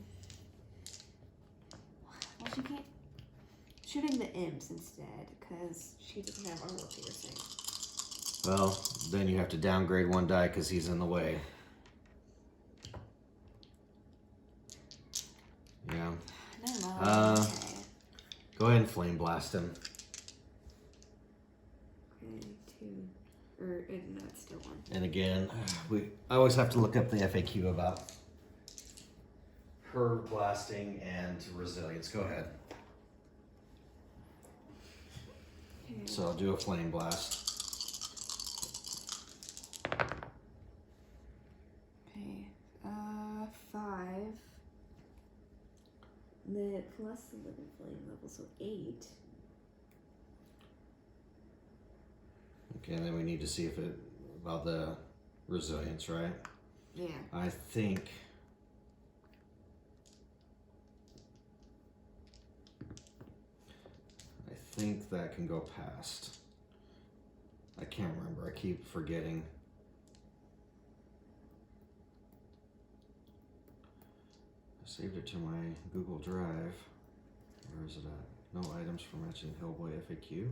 Well, she can't. Shooting the imps instead, because she doesn't have armor piercing. Well, then you have to downgrade 1 die because he's in the way. Yeah. No. Okay. Go ahead and flame blast him. Okay, 2. No, it's still 1. And again, I always have to look up the FAQ about her blasting and resilience. Go ahead. Okay. So I'll do a flame blast. Okay. 5. The plus the living flame level, so 8. Okay, and then we need to see if it about the resilience, right? Yeah. I think that can go past. I can't remember. I keep forgetting. I saved it to my Google Drive. Where is it at? No items for matching Hellboy FAQ. Did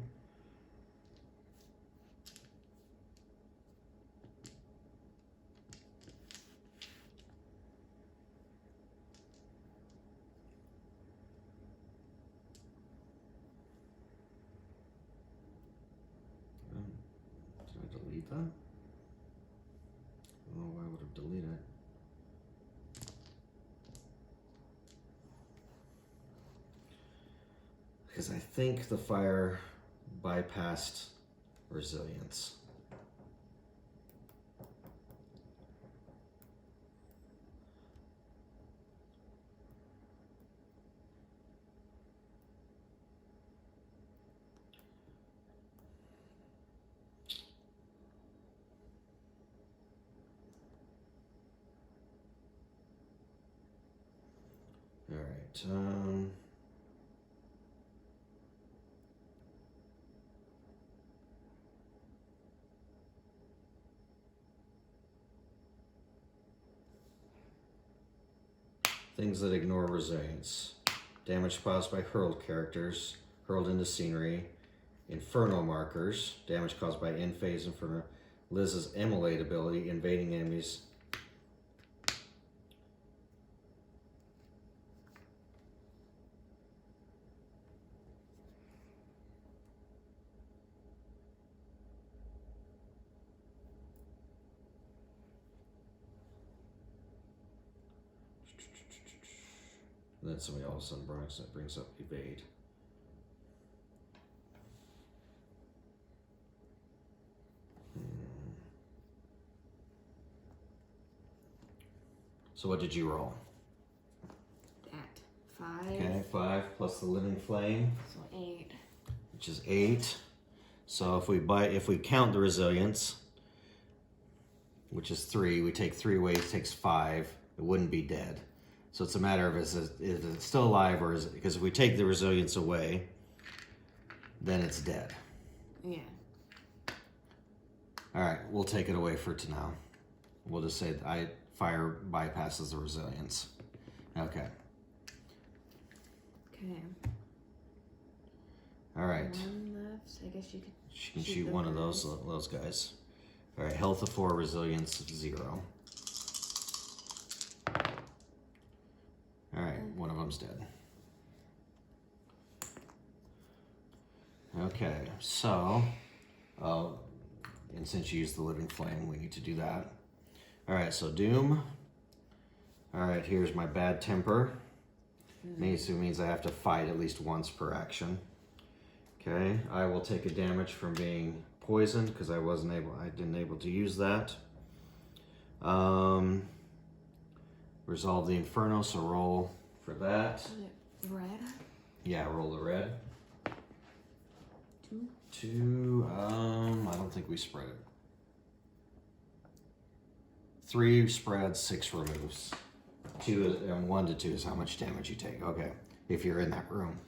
I delete that? I don't know why I would have deleted it. Because I think the fire bypassed resilience. All right. Things that ignore resilience. Damage caused by hurled characters, hurled into scenery. Infernal markers, damage caused by in-phase inferno. Liz's immolate ability, invading enemies. And then somebody all of a sudden brings up evade. So what did you roll? That 5. Okay, 5 plus the living flame, So 8. which is 8. So if we count the resilience, which is 3, we take 3 away, it takes 5. It wouldn't be dead. So it's a matter of is it still alive or is it, because if we take the resilience away, then it's dead. Yeah. All right, we'll take it away for now. we'll just say fire bypasses the resilience. Okay. Okay. All right. One left. I guess you could. She can shoot one of those guys. All right. Health of 4, resilience of 0. All right. One of them's dead. Okay. So, and since you used the living flame, we need to do that. All right. So doom. All right. Here's my bad temper. Means I have to fight at least once per action. Okay, I will take a damage from being poisoned because I didn't able to use that. Resolve the Inferno, so roll for that. Is it red? Yeah, roll the red. 2. 2, I don't think we spread it. 3 spreads, 6 removes. 2 and 1 to 2 is how much damage you take. Okay, if you're in that room.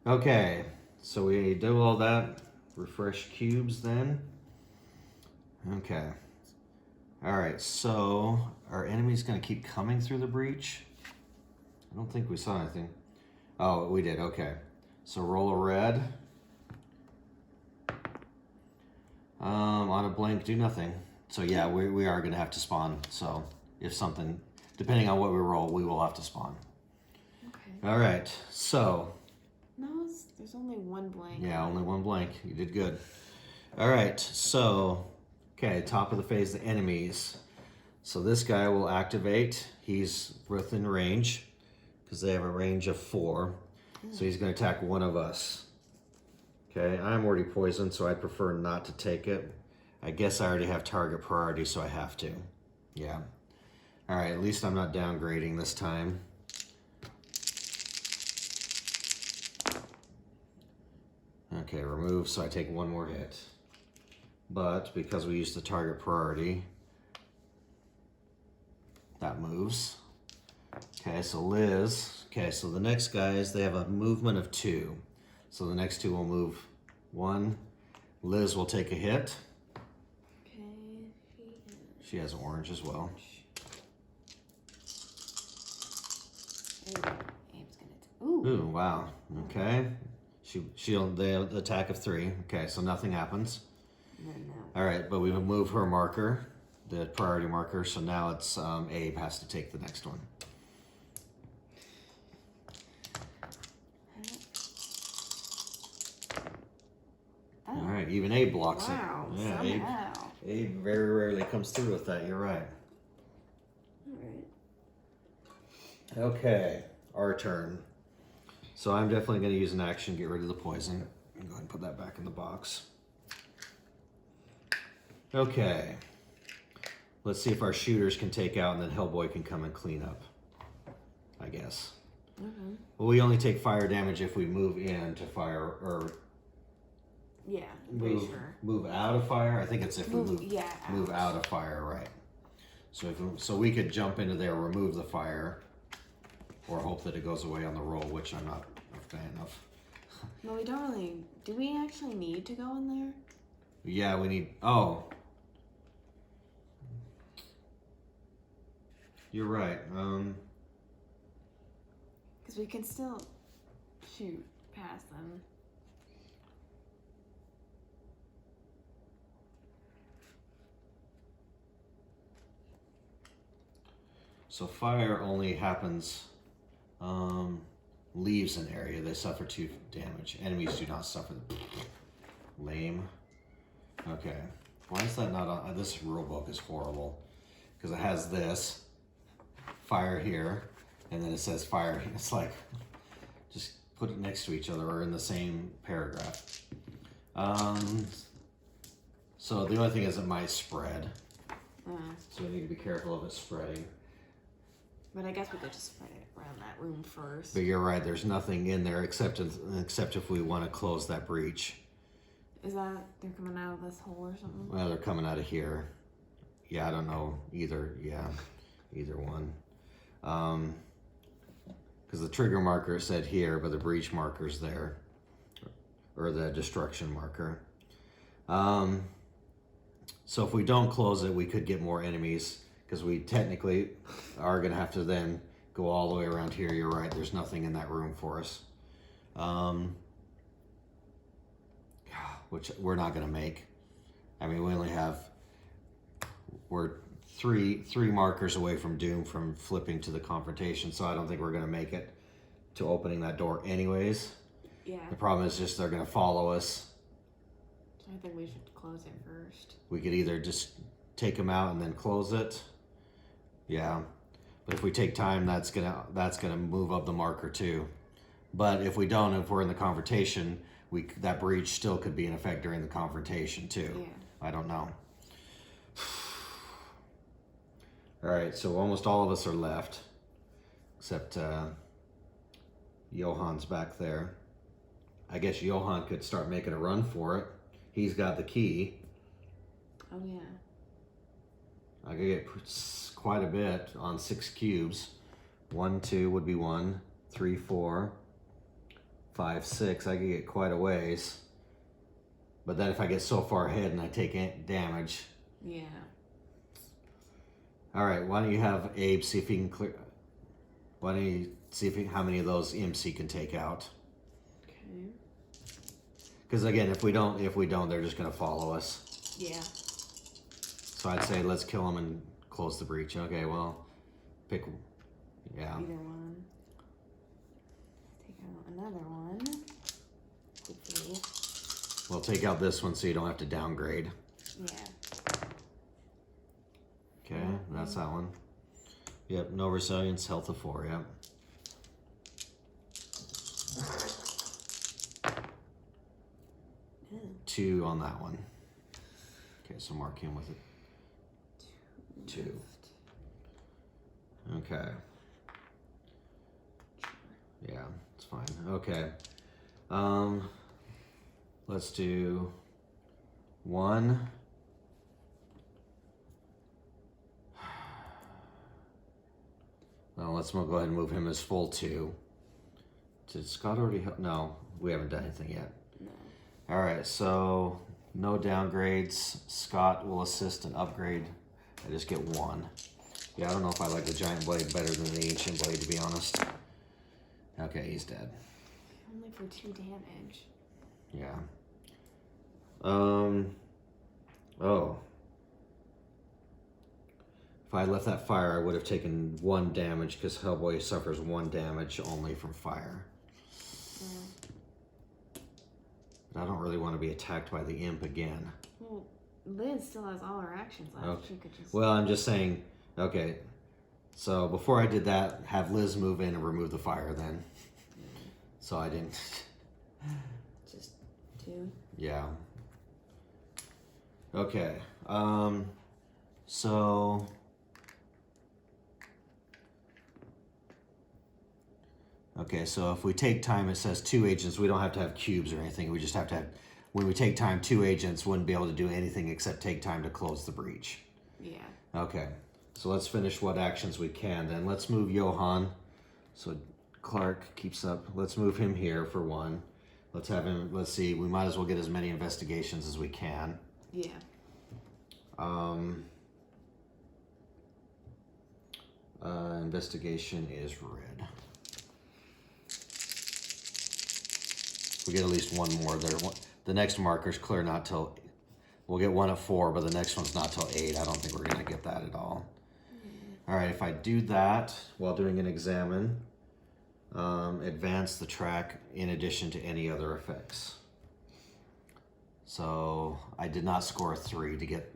Okay, so we do all that. Refresh cubes then. Okay. All right, so our enemy's gonna keep coming through the breach. I don't think we saw anything. Oh, we did, okay. So roll a red. On a blank, do nothing. So yeah, we are gonna have to spawn. So if something, depending on what we roll, we will have to spawn. Okay. All right, so. No, there's only one blank. Yeah, only one blank. You did good. All right, so, okay, top of the phase, the enemies. So this guy will activate. He's within range because they have a range of 4. So he's going to attack one of us. Okay, I'm already poisoned, so I'd prefer not to take it. I guess I already have target priority, so I have to. Yeah. All right, at least I'm not downgrading this time. Okay, remove, so I take 1 more hit. But because we used the target priority, that moves. Okay, so Liz. Okay, so the next guys, they have a movement of 2. So the next 2 will move 1. Liz will take a hit. Okay, She has orange as well. Ooh, wow. Okay. The attack of 3. Okay, so nothing happens. No. All right, but we will move her marker, the priority marker, so now it's Abe has to take the next one. Oh. All right, even Abe blocks Wow, it. Yeah, somehow. Abe very rarely comes through with that, you're right. Alright. Okay, our turn. So I'm definitely going to use an action, get rid of the poison. Go ahead and put that back in the box. Okay. Let's see if our shooters can take out and then Hellboy can come and clean up, I guess. Mm-hmm. Well, we only take fire damage if we move in to fire, or Yeah, I'm pretty move, sure. move out of fire. I think it's if we move out of fire, right? So we could jump into there, remove the fire, or hope that it goes away on the roll, which I'm not a fan of. No, we don't really. Do we actually need to go in there? Yeah, we need. Oh, you're right. Because we can still shoot past them. So fire only happens, leaves an area. They suffer 2 damage. Enemies do not suffer. Lame. Okay. Why is that not on? This rule book is horrible. Because it has this. Fire here. And then it says fire. It's like, just put it next to each other or in the same paragraph. So the only thing is it might spread. So we need to be careful of it spreading. But I guess we could just spread it around that room first. But you're right, there's nothing in there except if we want to close that breach. Is that they're coming out of this hole or something? Well, they're coming out of here. Yeah, I don't know either. Yeah, either one. Because the trigger marker said here, but the breach marker's there. Or the destruction marker. So if we don't close it, we could get more enemies, because we technically are going to have to then go all the way around here. You're right, there's nothing in that room for us. Which we're not going to make. I mean, we only have, we're three markers away from doom from flipping to the confrontation, so I don't think we're going to make it to opening that door anyways. Yeah. The problem is just they're going to follow us. So I think we should close it first. We could either just take them out and then close it. Yeah. But if we take time, that's gonna move up the marker too. But if we don't, if we're in the confrontation, that breach still could be in effect during the confrontation too. Yeah. I don't know. All right, so almost all of us are left, except Johan's back there. I guess Johan could start making a run for it. He's got the key. Oh yeah. I could get quite a bit on 6 cubes. 1, 2 would be 1, 3, 4, 5, 6. I could get quite a ways. But then if I get so far ahead and I take damage. Yeah. All right, why don't you have Abe see if he can clear. Why don't you see if how many of those imps he can take out? Okay. Because again, if we don't, they're just gonna follow us. Yeah. So I'd say let's kill him and close the breach. Okay, well, pick. Yeah. Either one. Take out another one. Hopefully. We'll take out this one so you don't have to downgrade. Yeah. Okay, that's that one. Yep, no resilience, health of 4, yep. Ew. 2 on that one. Okay, so mark him with it. 2. Okay. Yeah, it's fine. Okay. Let's do 1. Well, let's go ahead and move him as full 2. Did Scott already help? No, we haven't done anything yet. No. All right, so no downgrades. Scott will assist and upgrade. I just get 1. Yeah, I don't know if I like the giant blade better than the ancient blade, to be honest. Okay, he's dead. Only for 2 damage. Yeah. Oh. If I left that fire, I would have taken 1 damage because Hellboy suffers 1 damage only from fire. But I don't really want to be attacked by the imp again. Well, Liz still has all her actions left. Okay. She could just... Well, I'm just saying, okay, so before I did that, have Liz move in and remove the fire then. So I didn't. Just 2. Yeah. Okay. So okay, so if we take time, it says 2 agents. We don't have to have cubes or anything. We just have to have, when we take time, 2 agents wouldn't be able to do anything except take time to close the breach. Yeah. Okay, so let's finish what actions we can then. Let's move Johan. So Clark keeps up. Let's move him here for 1. Let's have him, let's see, we might as well get as many investigations as we can. Yeah. Investigation is red. We get at least 1 more there. The next marker's clear not till, we'll get 1 at 4, but the next one's not till 8. I don't think we're gonna get that at all. All right, if I do that while doing an examine, advance the track in addition to any other effects. So I did not score a 3 to get,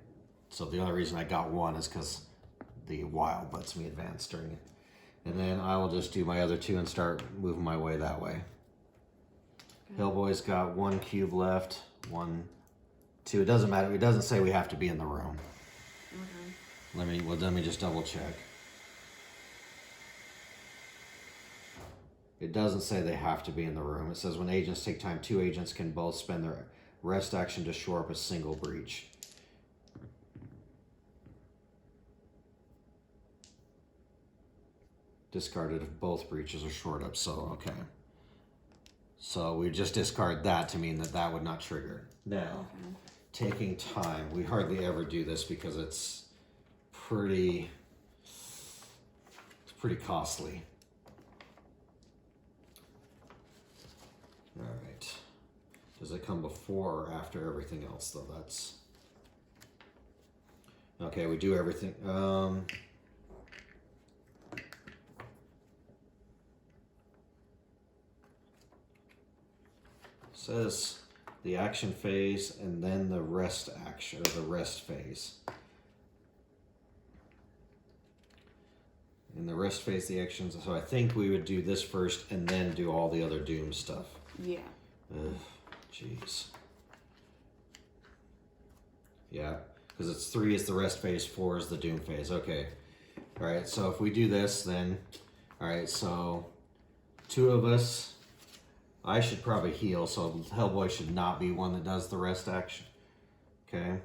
so the only reason I got 1 is because the wild lets me advance during it. And then I will just do my other 2 and start moving my way that way. Okay. Hellboy's got 1 cube left, 1, 2. It doesn't matter. It doesn't say we have to be in the room. Okay. Let me just double check. It doesn't say they have to be in the room. It says when agents take time, 2 agents can both spend their rest action to shore up a single breach. Discarded if both breaches are shored up, so okay. So we just discard that to mean that that would not trigger. Now, taking time. We hardly ever do this because it's pretty costly. All right. Does it come before or after everything else though? That's okay. We do everything. Says the action phase and then the rest action, or the rest phase. In the rest phase, the actions. So I think we would do this first and then do all the other Doom stuff. Yeah. Ugh, jeez. Yeah, because it's 3 is the rest phase, 4 is the Doom phase. Okay. All right. So if we do this, then, all right. So 2 of us. I should probably heal, so Hellboy should not be one that does the rest action. Okay.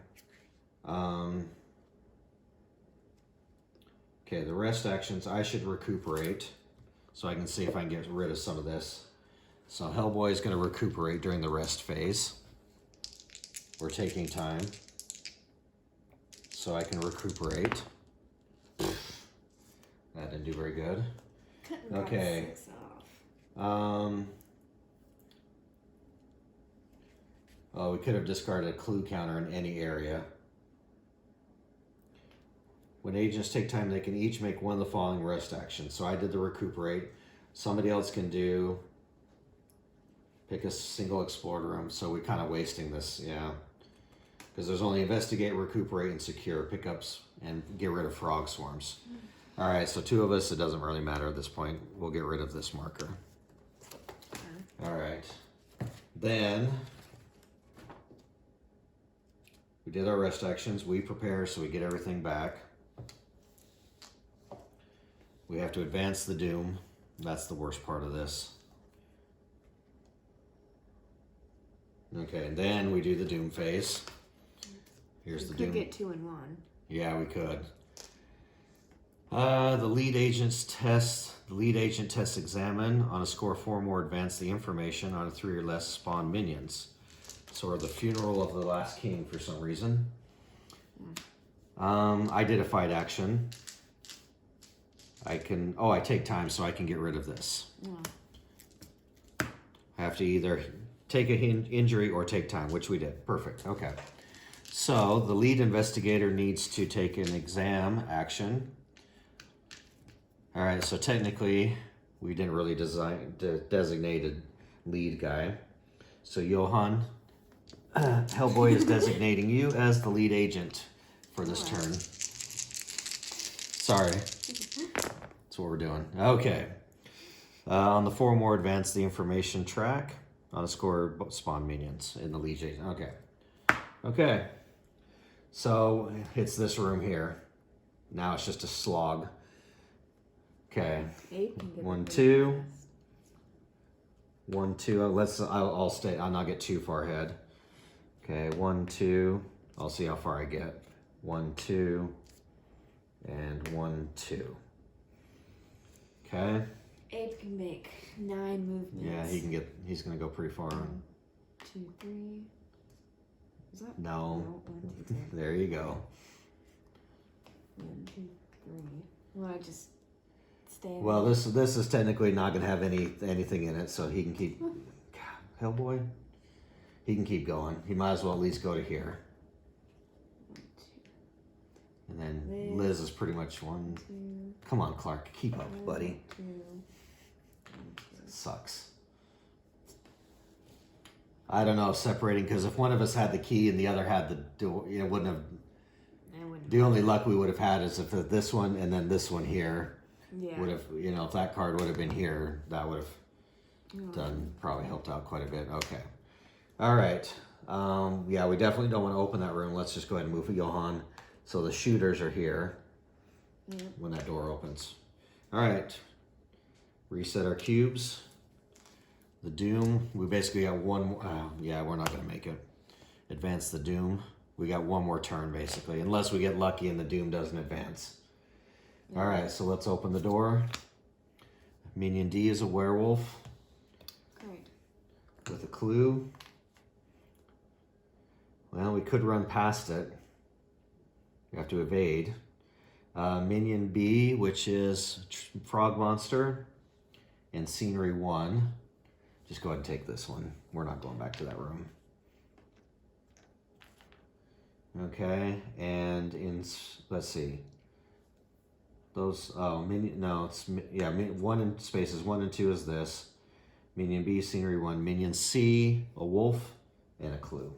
Okay, the rest actions, I should recuperate, so I can see if I can get rid of some of this. So Hellboy is going to recuperate during the rest phase. We're taking time, so I can recuperate. That didn't do very good. Okay. Oh, we could have discarded a clue counter in any area. When agents take time, they can each make one of the following rest actions. So I did the recuperate. Somebody else can do pick a single explored room. So we're kind of wasting this, yeah. Because there's only investigate, recuperate, and secure pickups and get rid of frog swarms. All right, so 2 of us, it doesn't really matter at this point. We'll get rid of this marker. All right. Then we did our rest actions. We prepare, so we get everything back. We have to advance the Doom. That's the worst part of this. Okay, and then we do the Doom phase. Here's the Doom. We could get 2 in 1. Yeah, we could. The lead agent tests examine. On a score 4 more, advance the information. On a 3 or less, spawn minions. So the funeral of the last king for some reason. I did a fight action. I take time so I can get rid of this. I have to either take an injury or take time, which we did. Perfect. Okay. So the lead investigator needs to take an exam action. All right. So technically, we didn't really designate a lead guy. So Johan, Hellboy is designating you as the lead agent for this turn. Sorry. That's what we're doing. Okay. On the 4 more, advance the information track. On a score, spawn minions in the lead agent. Okay. Okay. So it's this room here. Now it's just a slog. Okay. 1, 2. 1, 2. I'll stay. I'll not get too far ahead. Okay. 1, 2. I'll see how far I get. 1, 2. And 1, 2. Okay. Abe can make 9 movements. Yeah, he's gonna go pretty far. 1, 2, 3. Is that? No. 1, 2, 3. There you go. 1, 2, 3. Well, I just stay. Well, this is technically not gonna have anything in it, so he can keep. God, Hellboy. He can keep going. He might as well at least go to here. 1, 2. And then Liz is pretty much 1. 2. Come on, Clark, keep up, 1, buddy. 2. Sucks. I don't know, separating, because if one of us had the key and the other had the door, it wouldn't have. The only luck we would have had is if this one and then this one here would have, if that card would have been here, that would have probably helped out quite a bit. Okay. All right. Yeah, we definitely don't want to open that room. Let's just go ahead and move it, Johan. So the shooters are here when that door opens. All right. Reset our cubes. The Doom, we basically got 1 more. Yeah, we're not going to make it. Advance the Doom. We got 1 more turn, basically. Unless we get lucky and the Doom doesn't advance. Yeah. All right, so let's open the door. Minion D is a werewolf. Great. With a clue. Well, we could run past it. We have to evade. Minion B, which is Frog Monster, and Scenery 1. Just go ahead and take this one. We're not going back to that room. Okay, and let's see. Those, minion, no, it's, yeah, 1 in spaces, 1 and 2 is this. Minion B, Scenery 1. Minion C, a wolf, and a clue.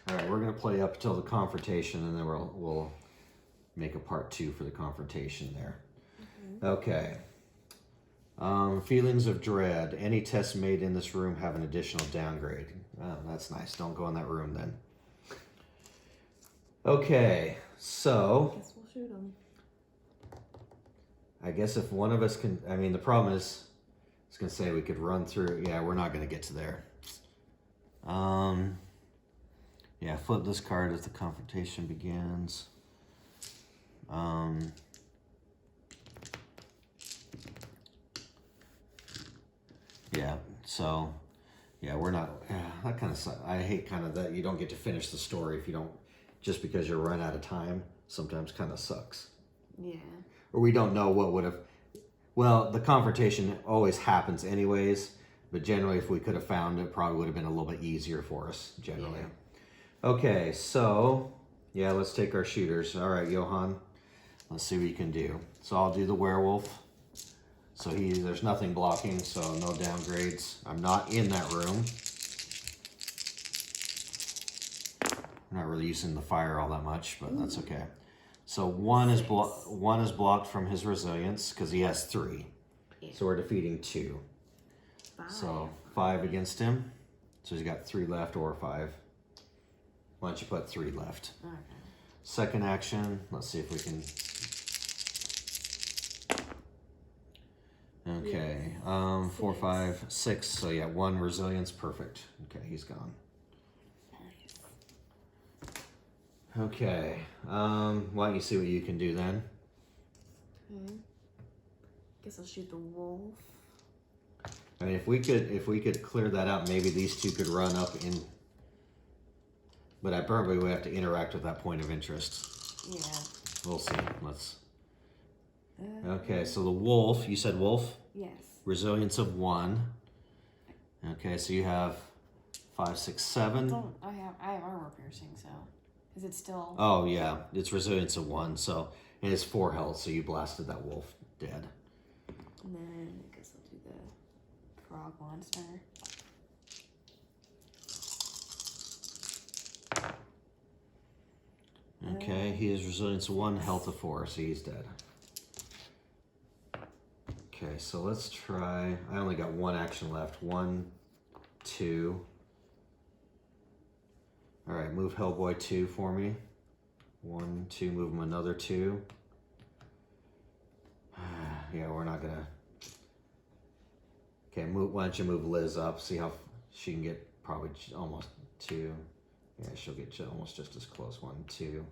All right, we're going to play up till the confrontation, and then we'll make a part 2 for the confrontation there. Okay. Feelings of dread. Any tests made in this room have an additional downgrade. Oh, that's nice. Don't go in that room then. Okay, so Guess we'll shoot him. I guess if one of us can, I mean, the problem is, I was going to say we could run through. Yeah, we're not going to get to there. Yeah, flip this card as the confrontation begins. Yeah, so, yeah, we're not, that kind of, I hate kind of that you don't get to finish the story if you don't, just because you're run out of time, sometimes kind of sucks. Yeah. Or we don't know what would have, well, the confrontation always happens anyways, but generally if we could have found it, probably would have been a little bit easier for us, generally. Yeah. Okay, so, yeah, let's take our shooters. All right, Johan, let's see what you can do. So I'll do the werewolf. So there's nothing blocking, so no downgrades. I'm not in that room. I'm not really using the fire all that much, but that's okay. So one is blocked from his resilience because he has 3. Yeah. So we're defeating 2. 5. So 5 against him. So he's got 3 left or 5. Why don't you put 3 left? Okay. Second action. Let's see if we can. Okay. 4, 5, 6. So yeah, 1 resilience. Perfect. Okay, he's gone. Okay, why don't you see what you can do then? Okay. Guess I'll shoot the wolf. I mean, if we could clear that out, maybe these 2 could run up in. But I probably would have to interact with that point of interest. Yeah. We'll see. Let's. Okay, so the wolf. You said wolf. Yes. Resilience of 1. Okay, so you have 5, 6, 7. I have armor piercing, so. Is it still? Oh yeah, it's resilience of 1. So and it's 4 health. So you blasted that wolf dead. And then I guess I'll do the frog monster. Okay, he has resilience of 1, health of 4, so he's dead. Okay, so let's try. I only got 1 action left. 1, 2. All right, move Hellboy 2 for me. 1, 2, move him another 2. Yeah, we're not gonna. Okay, why don't you move Liz up? See how she can get probably almost 2. Yeah, she'll get almost just as close. 1, 2.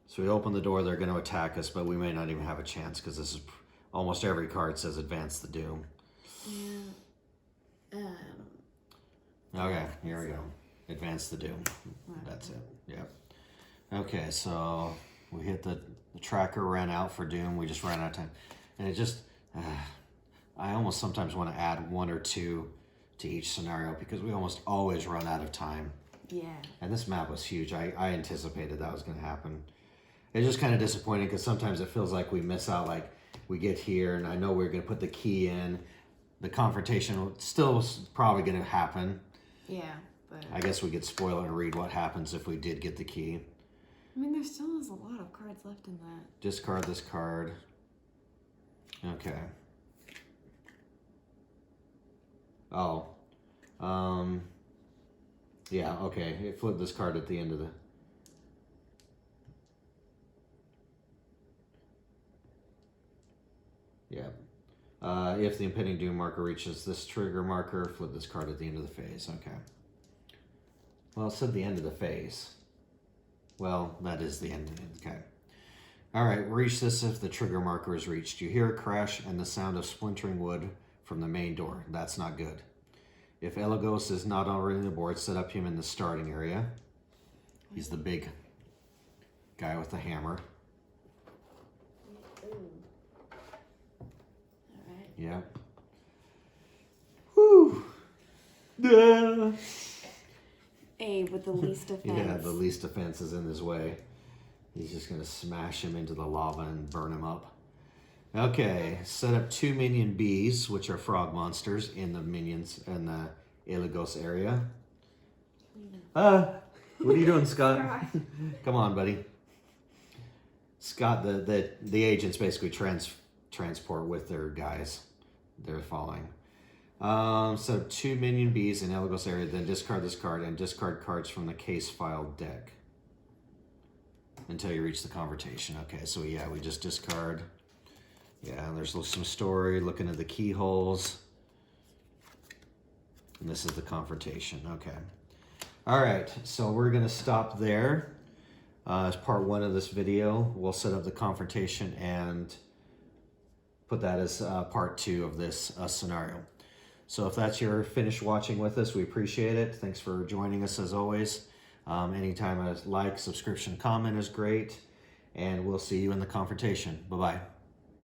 So we open the door. They're going to attack us, but we may not even have a chance because this is almost every card says Advance the Doom. Yeah. Okay, here we go. Advance the Doom. That's it. Yep. Okay, so we hit the tracker, ran out for Doom. We just ran out of time. And it just, I almost sometimes want to add 1 or 2 to each scenario because we almost always run out of time. Yeah. And this map was huge. I anticipated that was going to happen. It's just kind of disappointing because sometimes it feels like we miss out. Like we get here and I know we're going to put the key in. The confrontation still probably going to happen. Yeah, but I guess we could spoil and read what happens if we did get the key. I mean, there still is a lot of cards left in that. Discard this card. Okay. Oh. Yeah, okay. It flipped this card at the end of the... Yeah. If the impending doom marker reaches this trigger marker, flip this card at the end of the phase. Okay. Well, it said the end of the phase. Well, that is the end of it. Okay. All right. Reach this if the trigger marker is reached. You hear a crash and the sound of splintering wood from the main door. That's not good. If Elagos is not already on the board, set up him in the starting area. He's the big guy with the hammer. Alright. Yeah. Woo! Duh. A with the least offense. Yeah, the least offense is in his way. He's just going to smash him into the lava and burn him up. Okay, set up 2 minion bees, which are frog monsters, in the minions in the Elagos area. What are you doing, Scott? Come on, buddy. Scott, the agents basically transport with their guys. They're following. So 2 minion bees in Elagos area, then discard this card and discard cards from the case file deck until you reach the confrontation. Okay, so yeah, we just discard. Yeah, there's some story, looking at the keyholes. And this is the confrontation. Okay. All right, so we're going to stop there. As part 1 of this video, we'll set up the confrontation and put that as part 2 of this scenario. So if that's your finished watching with us, we appreciate it. Thanks for joining us as always. Anytime a like, subscription, comment is great. And we'll see you in the confrontation. Bye-bye.